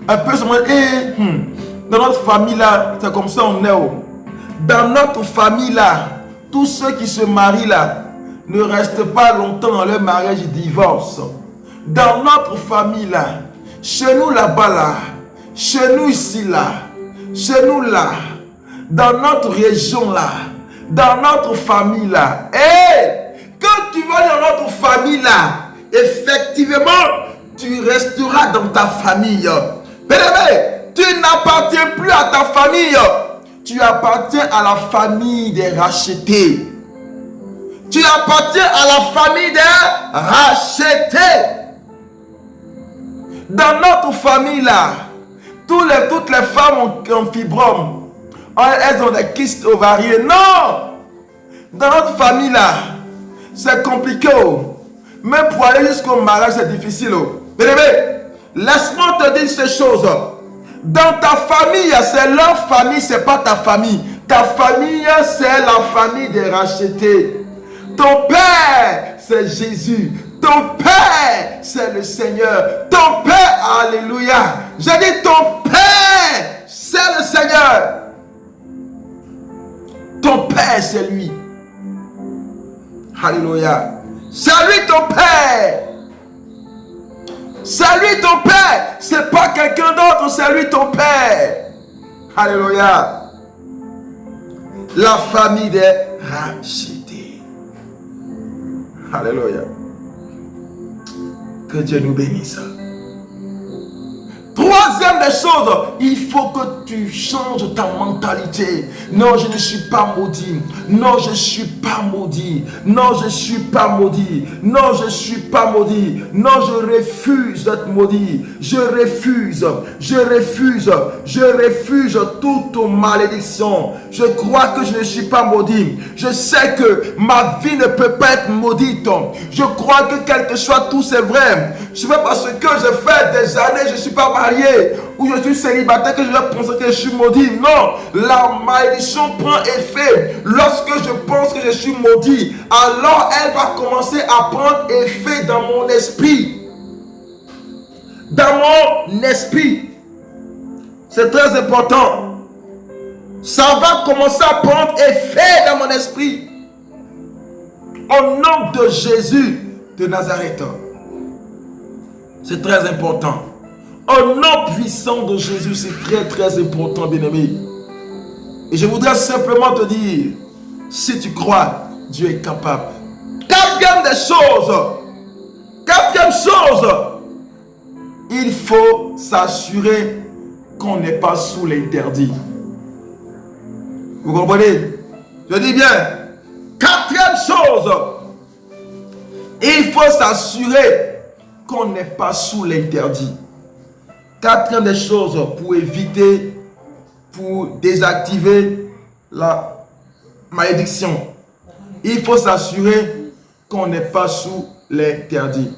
Speaker 1: Un peu sur moi. Dans notre famille là, c'est comme ça on est. Dans notre famille là, tous ceux qui se marient là, ne restent pas longtemps dans leur mariage et divorcent. Dans notre famille là, chez nous là-bas là, chez nous ici là, chez nous là, dans notre région là, dans notre famille là. Quand tu vas dans notre famille là, effectivement, tu resteras dans ta famille. Bien-aimé, tu n'appartiens plus à ta famille. Tu appartiens à la famille des rachetés. Tu appartiens à la famille des rachetés. Dans notre famille là, toutes les femmes ont fibrome. Elles ont des kystes ovariens. Non! Dans notre famille là, c'est compliqué. Même pour aller jusqu'au mariage, c'est difficile. Bien-aimé, laisse-moi te dire ces choses. Dans ta famille, c'est leur famille, c'est pas ta famille. Ta famille, c'est la famille des rachetés. Ton père, c'est Jésus. Ton père, c'est le Seigneur. Ton père, alléluia. J'ai dit ton père, c'est le Seigneur. Ton père, c'est lui. Alléluia. C'est lui ton père. C'est lui ton père. C'est pas quelqu'un d'autre, c'est lui ton père. Alléluia. La famille des rachetés. Alléluia. Que Dieu nous bénisse. Troisième des choses, il faut que tu changes ta mentalité. Non, je ne suis pas maudit. Non, je ne suis pas maudit. Non, je ne suis pas maudit. Non, je ne suis pas maudit. Non, je refuse d'être maudit. Je refuse toute malédiction. Je crois que je ne suis pas maudit. Je sais que ma vie ne peut pas être maudite. Je crois que quel que soit tout, c'est vrai. Je ne sais pas parce que je fais des années, je ne suis pas marié ou je suis célibataire que je vais penser que je suis maudit. Non, la malédiction prend effet lorsque je pense que je suis maudit. Alors elle va commencer à prendre effet dans mon esprit. Dans mon esprit. C'est très important. Ça va commencer à prendre effet dans mon esprit. Au nom de Jésus de Nazareth. C'est très important. Au nom puissant de Jésus, c'est très très important, bien-aimé. Et je voudrais simplement te dire, si tu crois, Dieu est capable. Quatrième chose, il faut s'assurer qu'on n'est pas sous l'interdit. Vous comprenez? Je dis bien, quatrième chose, il faut s'assurer qu'on n'est pas sous l'interdit. Quatrième des choses pour éviter, pour désactiver la malédiction. Il faut s'assurer qu'on n'est pas sous l'interdit.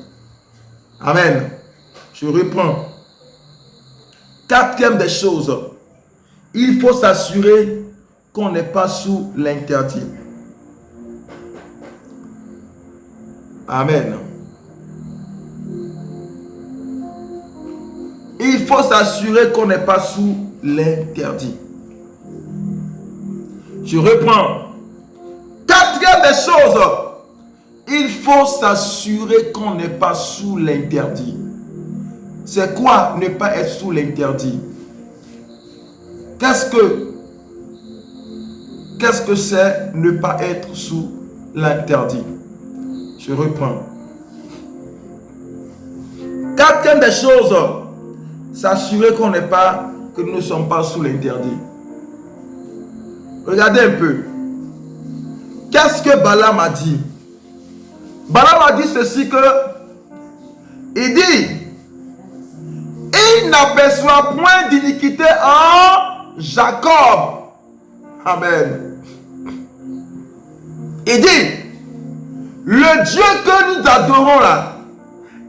Speaker 1: Amen. Je reprends. Quatrième des choses. Il faut s'assurer qu'on n'est pas sous l'interdit. Amen. Il faut s'assurer qu'on n'est pas sous l'interdit. Je reprends. Quatrième des choses. Il faut s'assurer qu'on n'est pas sous l'interdit. C'est quoi ne pas être sous l'interdit? Qu'est-ce que c'est ne pas être sous l'interdit? Je reprends. Quatrième des choses, s'assurer qu'on n'est pas, que nous ne sommes pas sous l'interdit. Regardez un peu. Qu'est-ce que Balaam a dit? Balaam a dit ceci que, il dit, il n'aperçoit point d'iniquité en Jacob. Amen. Il dit, le Dieu que nous adorons là,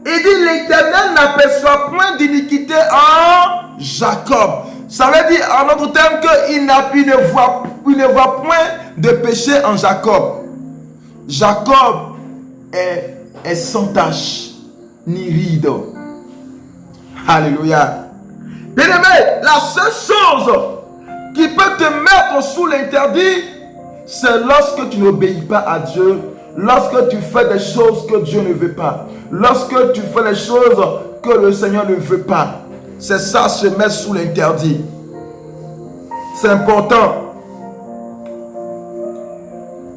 Speaker 1: il dit, l'Éternel n'aperçoit point d'iniquité en Jacob. Ça veut dire en autre terme qu'il ne voit point de péché en Jacob. Jacob est sans tache ni ride. Alléluia. Bien-aimé, la seule chose qui peut te mettre sous l'interdit, c'est lorsque tu n'obéis pas à Dieu, lorsque tu fais des choses que Dieu ne veut pas, lorsque tu fais des choses que le Seigneur ne veut pas. C'est ça, se mettre sous l'interdit. C'est important.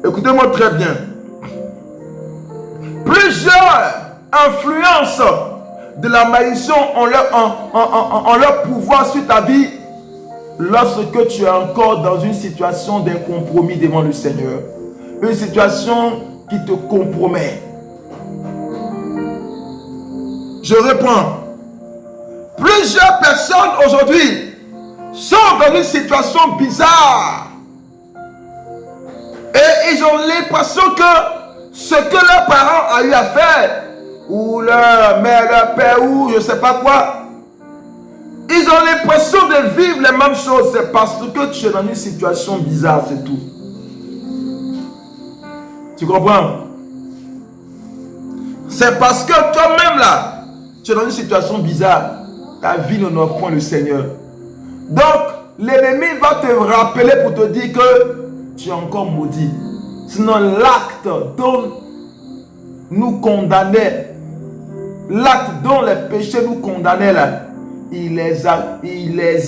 Speaker 1: Écoutez-moi très bien. Plusieurs influences de la malédiction ont leur pouvoir sur ta vie lorsque tu es encore dans une situation d'un compromis devant le Seigneur. Une situation qui te compromet. Je reprends. Plusieurs personnes aujourd'hui sont dans une situation bizarre. Et ils ont l'impression que ce que leurs parents ont eu à faire, ou leur mère, leur père, ou je ne sais pas quoi, ils ont l'impression de vivre les mêmes choses. C'est parce que tu es dans une situation bizarre, c'est tout. Tu comprends? C'est parce que toi-même là, tu es dans une situation bizarre. Ta vie n'honore point le Seigneur. Donc, l'ennemi va te rappeler pour te dire que tu es encore maudit. Sinon, l'acte dont nous condamnait, l'acte dont les péchés nous condamnaient là, il les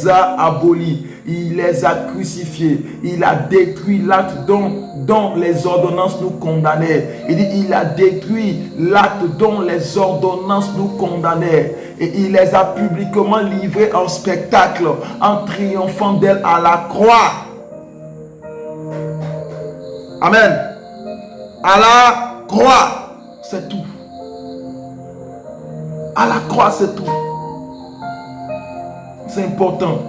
Speaker 1: a abolis, il les a crucifiés, il a détruit l'acte dont les ordonnances nous condamnaient. Il dit, il a détruit l'acte dont les ordonnances nous condamnaient. Et il les a publiquement livrés en spectacle, en triomphant d'elle à la croix. Amen. À la croix, c'est tout. À la croix, c'est tout. C'est important.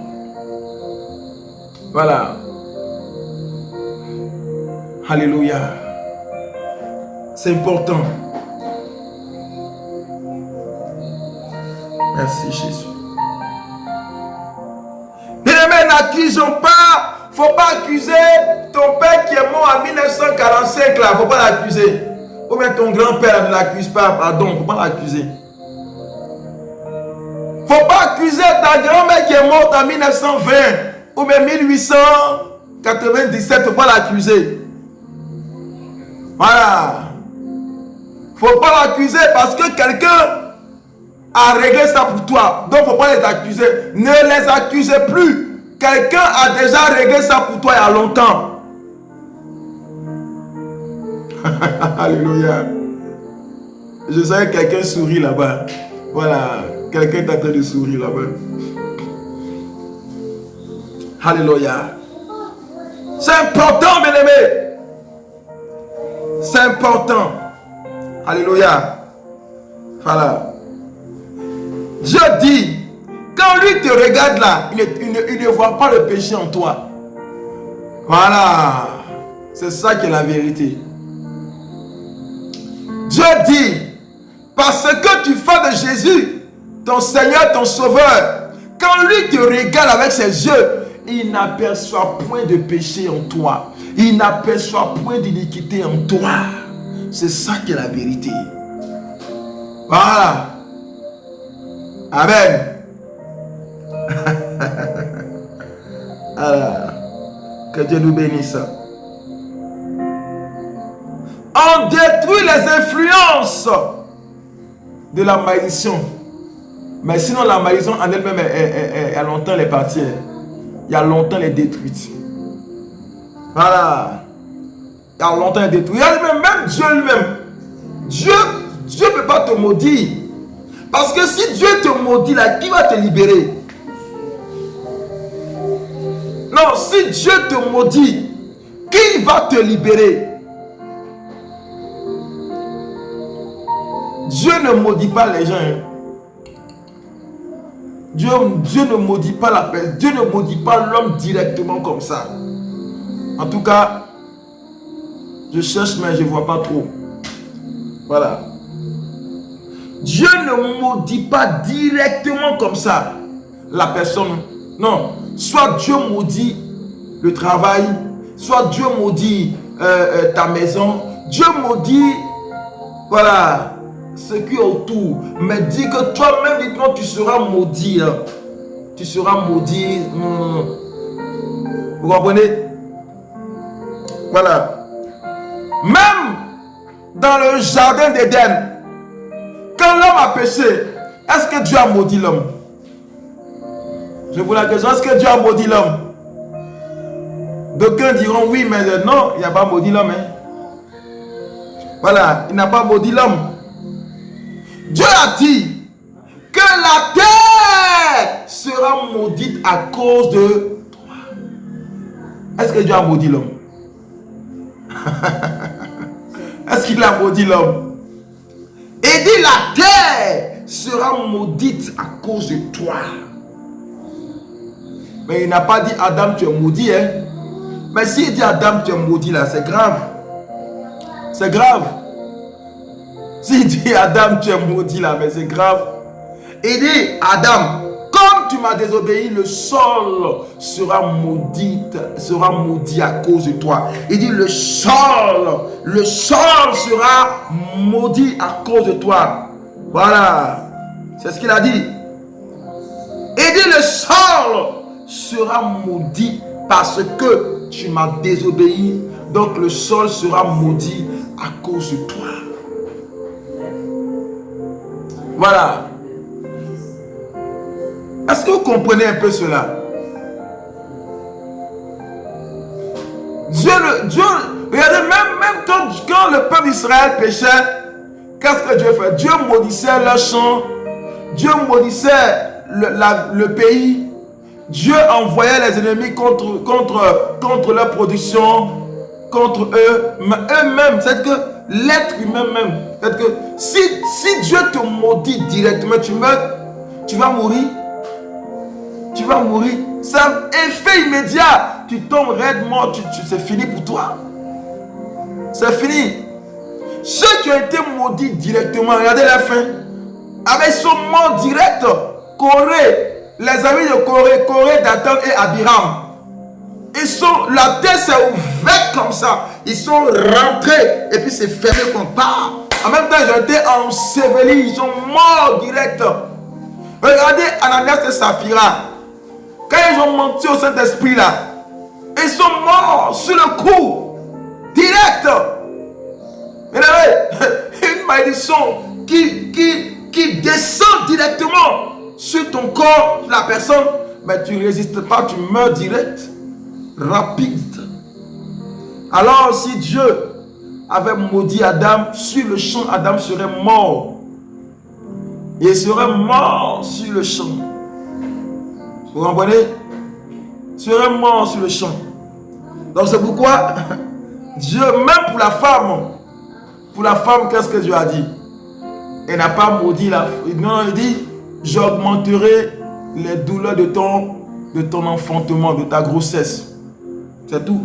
Speaker 1: Voilà. Alléluia. C'est important. Merci Jésus. Bien-aimés, n'accusons pas. Faut pas accuser ton père qui est mort en 1945 là. Faut pas l'accuser. Ou bien ton grand-père ne l'accuse pas. Pardon, faut pas l'accuser. Faut pas accuser ta grand-mère qui est morte en 1920 ou bien 1897. Faut pas l'accuser. Voilà. Faut pas l'accuser parce que quelqu'un a réglé ça pour toi. Donc faut pas les accuser. Ne les accusez plus. Quelqu'un a déjà réglé ça pour toi il y a longtemps. Alléluia. Je sens que quelqu'un sourit là-bas. Voilà. Quelqu'un est en train de sourire là-bas. Alléluia. C'est important, bien-aimé. C'est important. Alléluia. Voilà. Dieu dit, quand lui te regarde là, il ne voit pas le péché en toi. Voilà. C'est ça qui est la vérité. Dieu dit, parce que tu fais de Jésus ton Seigneur, ton Sauveur, quand lui te regarde avec ses yeux, il n'aperçoit point de péché en toi. Il n'aperçoit point d'iniquité en toi. C'est ça qui est la vérité. Voilà. Amen. Alors, que Dieu nous bénisse. On détruit les influences de la malédiction. Mais sinon, la malédiction en elle-même, il y a longtemps, elle est partie. Il y a longtemps, elle est détruite. Voilà. Il y a longtemps, elle est détruite. Même Dieu lui-même. Dieu ne peut pas te maudire. Parce que si Dieu te maudit, là, qui va te libérer? Non, si Dieu te maudit, qui va te libérer? Dieu ne maudit pas les gens. Hein. Dieu ne maudit pas la personne. Dieu ne maudit pas l'homme directement comme ça. En tout cas, je cherche mais je ne vois pas trop. Voilà. Dieu ne maudit pas directement comme ça la personne. Non. Soit Dieu maudit le travail, soit Dieu maudit ta maison. Dieu maudit, voilà, ce qui est autour. Mais dis que toi-même, dites-moi, tu seras maudit. Hein. Tu seras maudit. Vous comprenez? Voilà. Même dans le jardin d'Éden, quand l'homme a péché, est-ce que Dieu a maudit l'homme? Je vous la question, est-ce que Dieu a maudit l'homme? D'aucuns diront oui, mais non, il n'a pas maudit l'homme. Hein. Voilà, il n'a pas maudit l'homme. Dieu a dit que la terre sera maudite à cause de toi. Est-ce que Dieu a maudit l'homme? Est-ce qu'il a maudit l'homme? Et dit la terre sera maudite à cause de toi. Mais il n'a pas dit Adam tu es maudit. Hein? Mais s'il dit Adam tu es maudit là, c'est grave. C'est grave. S'il dit Adam tu es maudit là, mais c'est grave. Il dit Adam, comme tu m'as désobéi, le sol sera maudit à cause de toi. Il dit le sol sera maudit à cause de toi. Voilà. C'est ce qu'il a dit. Il dit le sol sera maudit parce que tu m'as désobéi. Donc le sol sera maudit à cause de toi. Voilà. Est-ce que vous comprenez un peu cela? Dieu, regardez, même quand le peuple d'Israël péchait, qu'est-ce que Dieu fait? Dieu maudissait leurs champs, Dieu maudissait le pays, Dieu envoyait les ennemis contre leur production, contre eux, mais eux-mêmes, c'est que l'être humain même, c'est que si Dieu te maudit directement, tu vas mourir. Tu vas mourir. C'est un effet immédiat. Tu tombes raide mort, c'est fini pour toi. C'est fini. Ceux qui ont été maudits directement, regardez la fin. Ils sont morts direct. Corée, les amis de Corée, Dathan et Abiram. La terre s'est ouverte comme ça. Ils sont rentrés et puis c'est fermé comme part. En même temps, ils ont été ensevelis. Ils sont morts direct. Regardez Ananias et Saphira. Quand ils ont menti au Saint-Esprit là, ils sont morts sur le coup. Direct. Une malédiction qui descend directement sur ton corps, la personne, mais tu ne résistes pas, tu meurs direct. Rapide. Alors si Dieu avait maudit Adam, sur le champ, Adam serait mort. Il serait mort sur le champ. Vous comprenez? Il serait mort sur le champ. Donc c'est pourquoi Dieu, même pour la femme, qu'est-ce que Dieu a dit? Elle n'a pas maudit la femme. Non, il dit, j'augmenterai les douleurs de ton enfantement, de ta grossesse. C'est tout.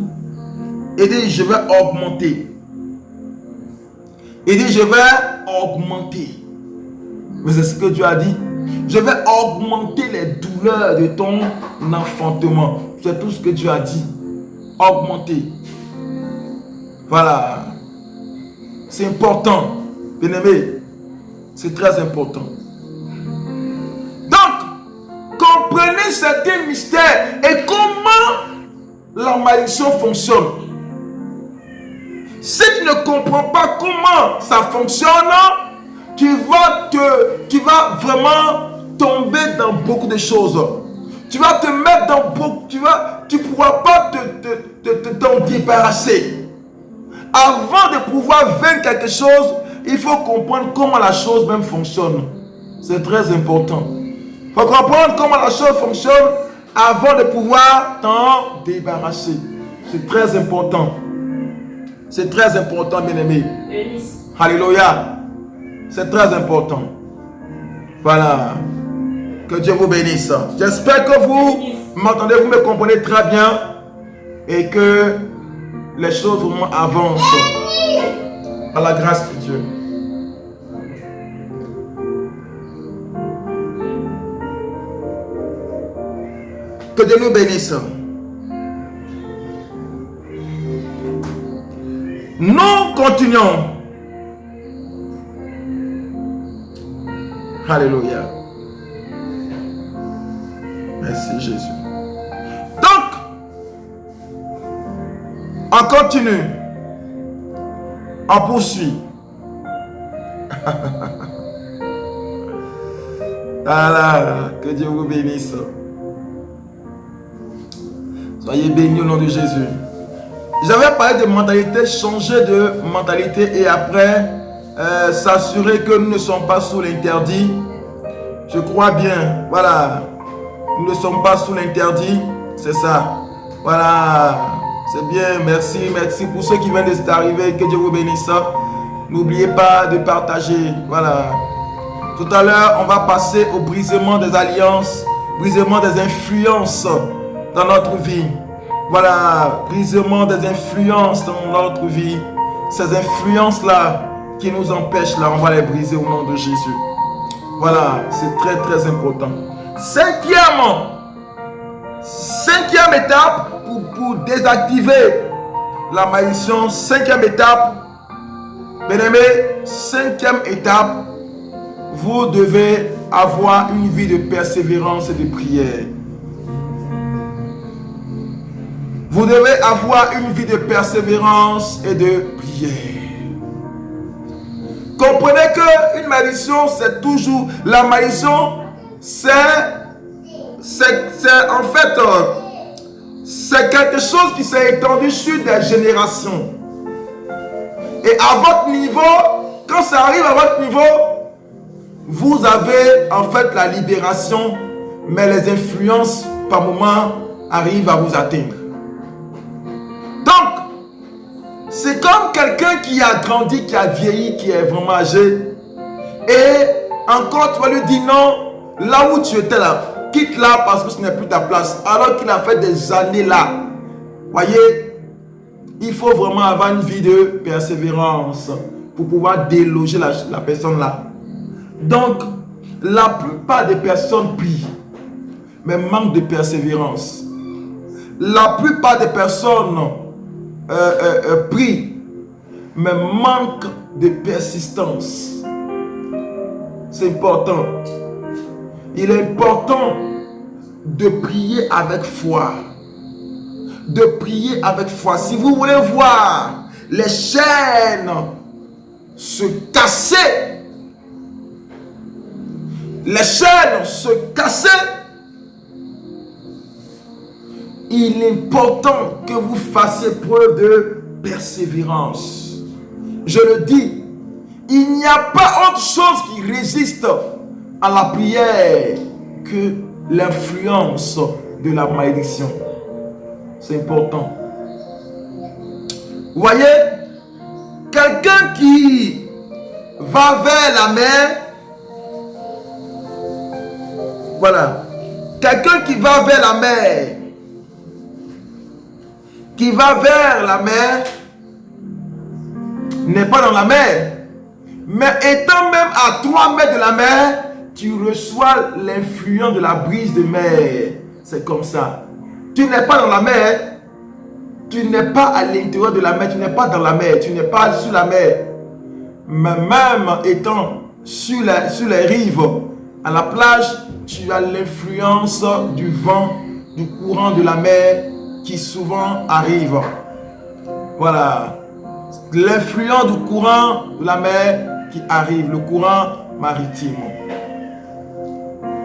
Speaker 1: Il dit, je vais augmenter. Il dit, je vais augmenter. Mais c'est ce que Dieu a dit. Je vais augmenter les douleurs de ton enfantement. C'est tout ce que Dieu a dit. Augmenter. Voilà. C'est important. Bien-aimé. C'est très important. Donc, comprenez certains mystères et comment la malédiction fonctionne. Si tu ne comprends pas comment ça fonctionne, tu vas vraiment tomber dans beaucoup de choses. Tu vas te mettre dans beaucoup, tu ne pourras pas t'en débarrasser. Avant de pouvoir vaincre quelque chose, il faut comprendre comment la chose même fonctionne. C'est très important. Il faut comprendre comment la chose fonctionne avant de pouvoir t'en débarrasser. C'est très important. C'est très important, bien-aimé. Alléluia. C'est très important. Voilà. Que Dieu vous bénisse. J'espère que vous m'entendez, vous me comprenez très bien et que les choses vraiment avancent par la grâce de Dieu. Que Dieu nous bénisse. Nous continuons. Alléluia. Merci Jésus. Donc, on continue. On poursuit. Voilà. Que Dieu vous bénisse. Soyez bénis au nom de Jésus. J'avais parlé de mentalité, changer de mentalité et après s'assurer que nous ne sommes pas sous l'interdit. Je crois bien, voilà, nous ne sommes pas sous l'interdit, c'est ça. Voilà, c'est bien, merci pour ceux qui viennent d'arriver, que Dieu vous bénisse. N'oubliez pas de partager, voilà. Tout à l'heure, on va passer au brisement des alliances, brisement des influences dans notre vie. Voilà, brisement des influences dans notre vie. Ces influences-là qui nous empêchent, là, on va les briser au nom de Jésus. Voilà, c'est très très important. Cinquième étape pour désactiver la malédiction. Cinquième étape, bien-aimé, cinquième étape, vous devez avoir une vie de persévérance et de prière. Vous devez avoir une vie de persévérance et de prière. Comprenez qu'une malédiction, c'est toujours... La malédiction, c'est en fait, c'est quelque chose qui s'est étendu sur des générations. Et à votre niveau, quand ça arrive à votre niveau, vous avez en fait la libération, mais les influences par moment arrivent à vous atteindre. Donc, c'est comme quelqu'un qui a grandi, qui a vieilli, qui est vraiment âgé. Et encore, tu vas lui dire non, là où tu étais là, quitte là parce que ce n'est plus ta place. Alors qu'il a fait des années là. Voyez, il faut vraiment avoir une vie de persévérance pour pouvoir déloger la personne là. Donc, la plupart des personnes prient, mais manquent de persévérance. La plupart des personnes prient, mais manquent de persistance. C'est important. Il est important de prier avec foi. De prier avec foi. Si vous voulez voir les chaînes se casser, il est important que vous fassiez preuve de persévérance. Je le dis, il n'y a pas autre chose qui résiste à la prière que l'influence de la malédiction. C'est important. Vous voyez, quelqu'un qui va vers la mer, voilà, quelqu'un qui va vers la mer, n'est pas dans la mer, mais étant même à 3 mètres de la mer, tu reçois l'influence de la brise de mer. C'est comme ça. Tu n'es pas dans la mer, tu n'es pas à l'intérieur de la mer, tu n'es pas dans la mer, tu n'es pas sur la mer. Mais même étant sur les rives, à la plage, tu as l'influence du vent, du courant de la mer qui souvent arrive. Voilà. L'influence du courant de la mer qui arrive, le courant maritime.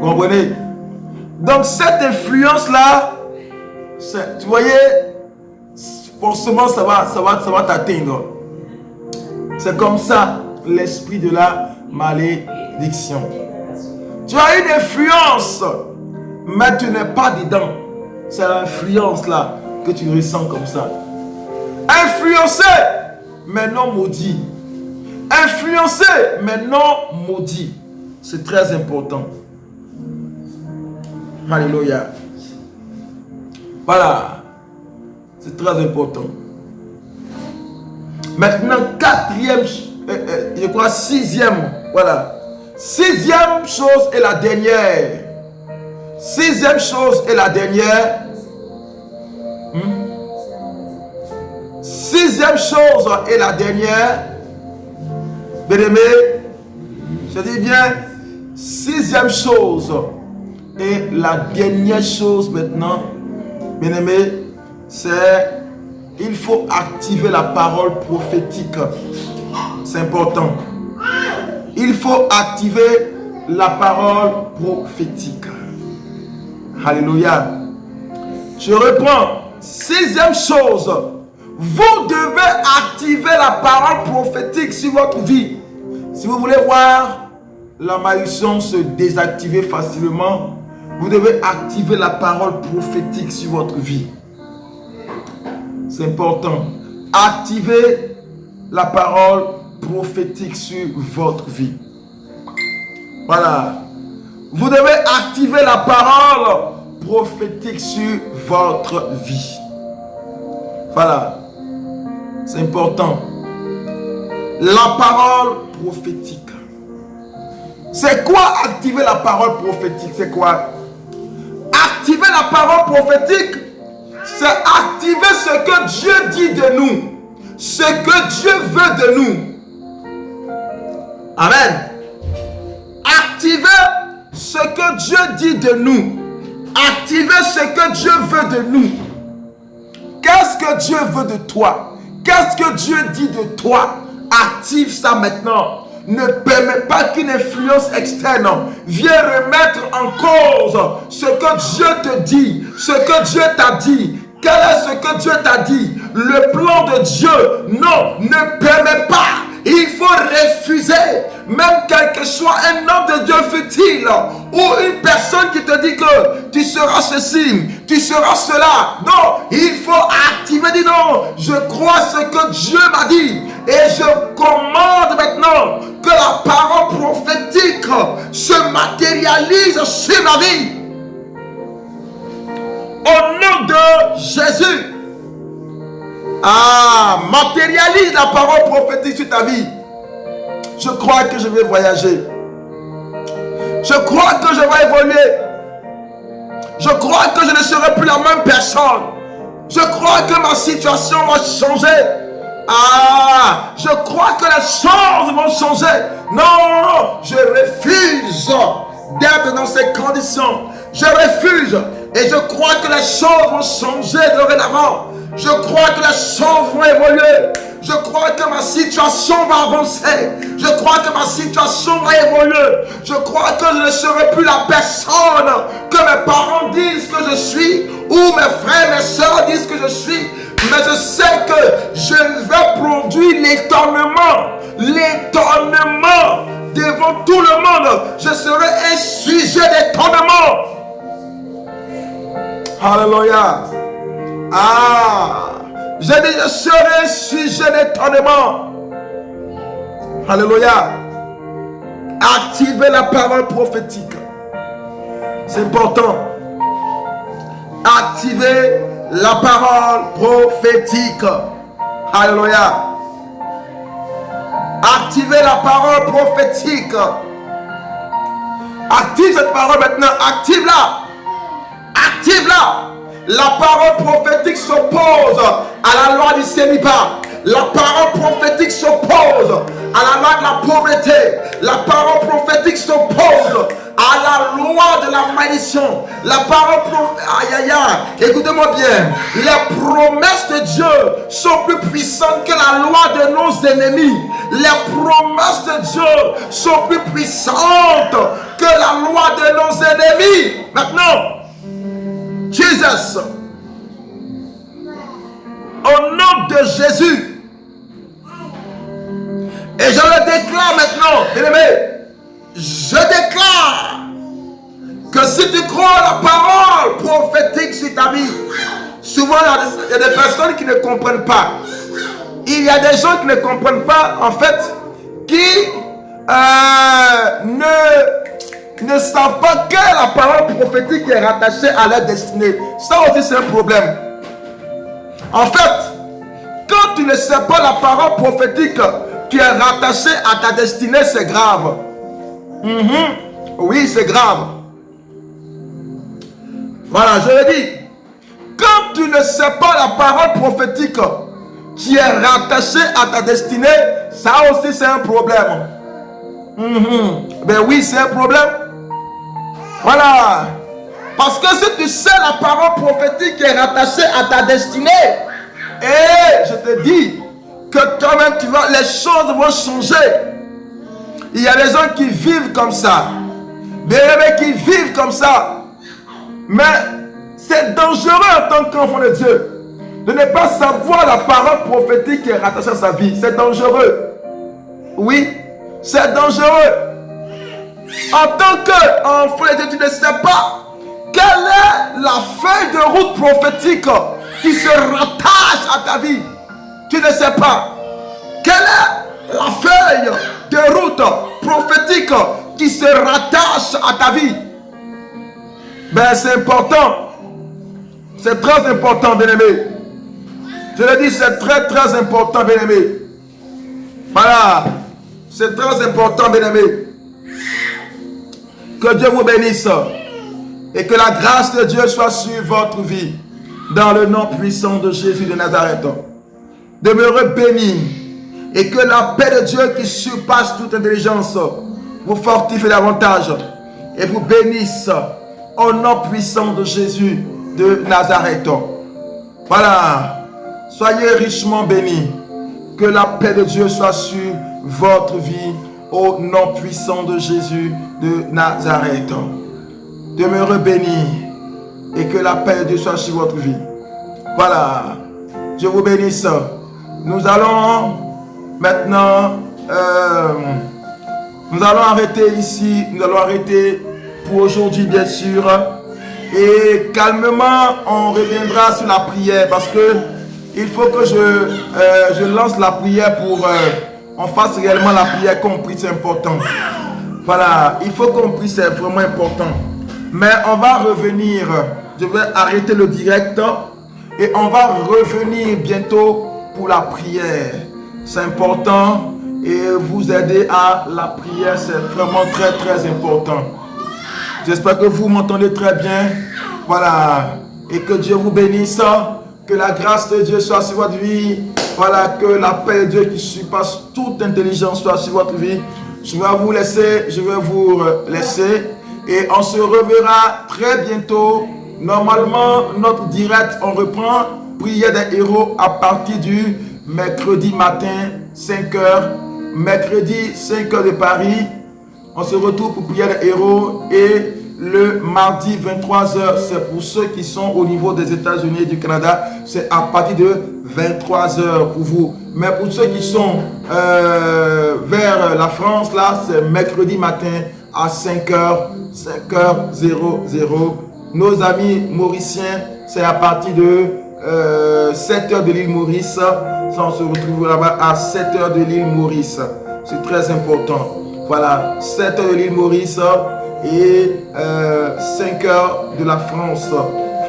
Speaker 1: Vous comprenez? Donc cette influence-là, tu voyez, forcément ça va t'atteindre. C'est comme ça l'esprit de la malédiction. Tu as une influence, mais tu n'es pas dedans. C'est l'influence-là que tu ressens comme ça. Influencé, mais non maudit. Influencé, mais non maudit. C'est très important. Alléluia. Voilà. C'est très important. Maintenant, quatrième, je crois sixième. Voilà. Sixième chose et la dernière. Sixième chose et la dernière. Sixième chose et la dernière. Bien-aimé, je dis bien, sixième chose et la dernière chose maintenant, bien-aimé, c'est il faut activer la parole prophétique. C'est important. Il faut activer la parole prophétique. Alléluia. Je reprends. Sixième chose. Vous devez activer la parole prophétique sur votre vie. Si vous voulez voir la malédiction se désactiver facilement, vous devez activer la parole prophétique sur votre vie. C'est important. Activez la parole prophétique sur votre vie. Voilà. Vous devez activer la parole prophétique sur votre vie. Voilà. C'est important. La parole prophétique. C'est quoi activer la parole prophétique? C'est quoi? Activer la parole prophétique, c'est activer ce que Dieu dit de nous. Ce que Dieu veut de nous. Amen. Activer ce que Dieu dit de nous. Activer ce que Dieu veut de nous. Qu'est-ce que Dieu veut de toi? Qu'est-ce que Dieu dit de toi? Active ça maintenant. Ne permets pas qu'une influence externe vienne remettre en cause ce que Dieu te dit, ce que Dieu t'a dit. Quel est ce que Dieu t'a dit? Le plan de Dieu. Non, ne permets pas. Il faut refuser. Même quel que soit un homme de Dieu fut-il, ou une personne qui te dit que tu seras ceci, tu seras cela. Non, il faut activer. Dis non, je crois ce que Dieu m'a dit. Et je commande maintenant que la parole prophétique se matérialise sur ma vie. Au nom de Jésus. Matérialise la parole prophétique sur ta vie. Je crois que je vais voyager. Je crois que je vais évoluer. Je crois que je ne serai plus la même personne. Je crois que ma situation va changer. Je crois que les choses vont changer. Non, je refuse d'être dans ces conditions. Je refuse. Et je crois que les choses vont changer dorénavant. Je crois que les choses vont évoluer. Je crois que ma situation va avancer. Je crois que ma situation va évoluer. Je crois que je ne serai plus la personne que mes parents disent que je suis, ou mes frères, mes soeurs disent que je suis. Mais je sais que je vais produire l'étonnement. L'étonnement devant tout le monde. Je serai un sujet d'étonnement. Alléluia. Je dis, je serai un sujet d'étonnement. Alléluia. Activez la parole prophétique. C'est important. Activez la parole prophétique. Alléluia. Activez la parole prophétique. Active cette parole maintenant. Active-la. Active-la. La parole prophétique s'oppose à la loi du célibat. La parole prophétique s'oppose à la loi de la pauvreté. La parole prophétique s'oppose à la loi de la malédiction. La parole prophétique, écoutez-moi bien. Les promesses de Dieu sont plus puissantes que la loi de nos ennemis. Les promesses de Dieu sont plus puissantes que la loi de nos ennemis. Maintenant, Jesus, au nom de Jésus, et je le déclare maintenant, bien-aimé, je déclare que si tu crois la parole prophétique sur ta vie, souvent il y a des personnes qui ne comprennent pas. Il y a des gens qui ne comprennent pas, en fait, qui ne savent pas que la parole prophétique est rattachée à leur destinée. Ça aussi c'est un problème. En fait, quand tu ne sais pas la parole prophétique qui est rattachée à ta destinée, c'est grave. Oui, c'est grave. Voilà, je le dis. Quand tu ne sais pas la parole prophétique qui est rattachée à ta destinée, ça aussi c'est un problème. Ben oui, c'est un problème. Voilà. Parce que si tu sais la parole prophétique qui est rattachée à ta destinée, et je te dis que toi-même les choses vont changer. Il y a des gens qui vivent comme ça. Des bébés qui vivent comme ça. Mais c'est dangereux en tant qu'enfant de Dieu de ne pas savoir la parole prophétique qui est rattachée à sa vie. C'est dangereux. Oui, c'est dangereux. En tant qu'enfant de Dieu, tu ne sais pas quelle est la feuille de route prophétique qui se rattache à ta vie. Tu ne sais pas. Quelle est la feuille de route prophétique qui se rattache à ta vie? Ben c'est important. C'est très important, bien-aimé. Je le dis, c'est très très important, bien-aimé. Voilà. C'est très important, bien-aimé. Que Dieu vous bénisse. Et que la grâce de Dieu soit sur votre vie. Dans le nom puissant de Jésus de Nazareth. Demeurez bénis. Et que la paix de Dieu qui surpasse toute intelligence vous fortifie davantage. Et vous bénisse. Au nom puissant de Jésus de Nazareth. Voilà. Soyez richement bénis. Que la paix de Dieu soit sur votre vie. au nom puissant de Jésus de Nazareth. Demeurez bénis et que la paix de Dieu soit sur votre vie. Voilà, je vous bénisse. Nous allons maintenant, nous allons arrêter ici, nous allons arrêter pour aujourd'hui bien sûr. Et calmement, on reviendra sur la prière parce que il faut que je lance la prière pour on fasse réellement la prière qu'on prie, c'est important. Voilà, il faut qu'on prie, c'est vraiment important. Mais on va revenir, je vais arrêter le direct et on va revenir bientôt pour la prière. C'est important et vous aider à la prière, c'est vraiment très très important. J'espère que vous m'entendez très bien. Voilà, et que Dieu vous bénisse, que la grâce de Dieu soit sur votre vie. Voilà, que la paix de Dieu qui surpasse toute intelligence soit sur votre vie. Je vais vous laisser et on se reverra très bientôt. Normalement, notre direct, on reprend prière des héros à partir du mercredi matin, 5h. Mercredi, 5h de Paris. On se retrouve pour prière des héros et le mardi 23h, c'est pour ceux qui sont au niveau des États-Unis et du Canada, c'est à partir de 23h pour vous. Mais pour ceux qui sont vers la France, là, c'est mercredi matin à 5h, 5h00. Nos amis mauriciens, c'est à partir de 7h de l'île Maurice. Ça, on se retrouve là-bas à 7h de l'île Maurice. C'est très important. Voilà, 7h de l'île Maurice et 5h de la France,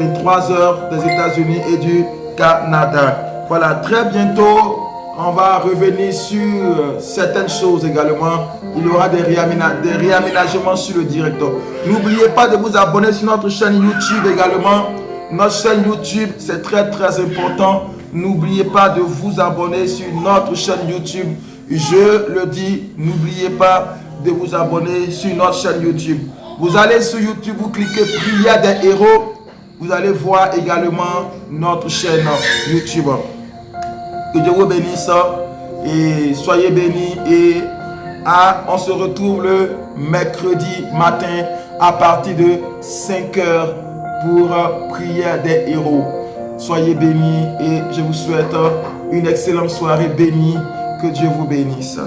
Speaker 1: 23h des États-Unis et du Canada. Voilà, très bientôt, on va revenir sur certaines choses également. Il y aura des réaménagements sur le direct. N'oubliez pas de vous abonner sur notre chaîne YouTube également. Notre chaîne YouTube, c'est très très important. N'oubliez pas de vous abonner sur notre chaîne YouTube. Je le dis, n'oubliez pas de vous abonner sur notre chaîne YouTube. Vous allez sur YouTube, vous cliquez Prière des héros. Vous allez voir également notre chaîne YouTube. Que Dieu vous bénisse et soyez bénis. Et on se retrouve le mercredi matin à partir de 5h pour Prière des héros. Soyez bénis et je vous souhaite une excellente soirée bénie. Que Dieu vous bénisse.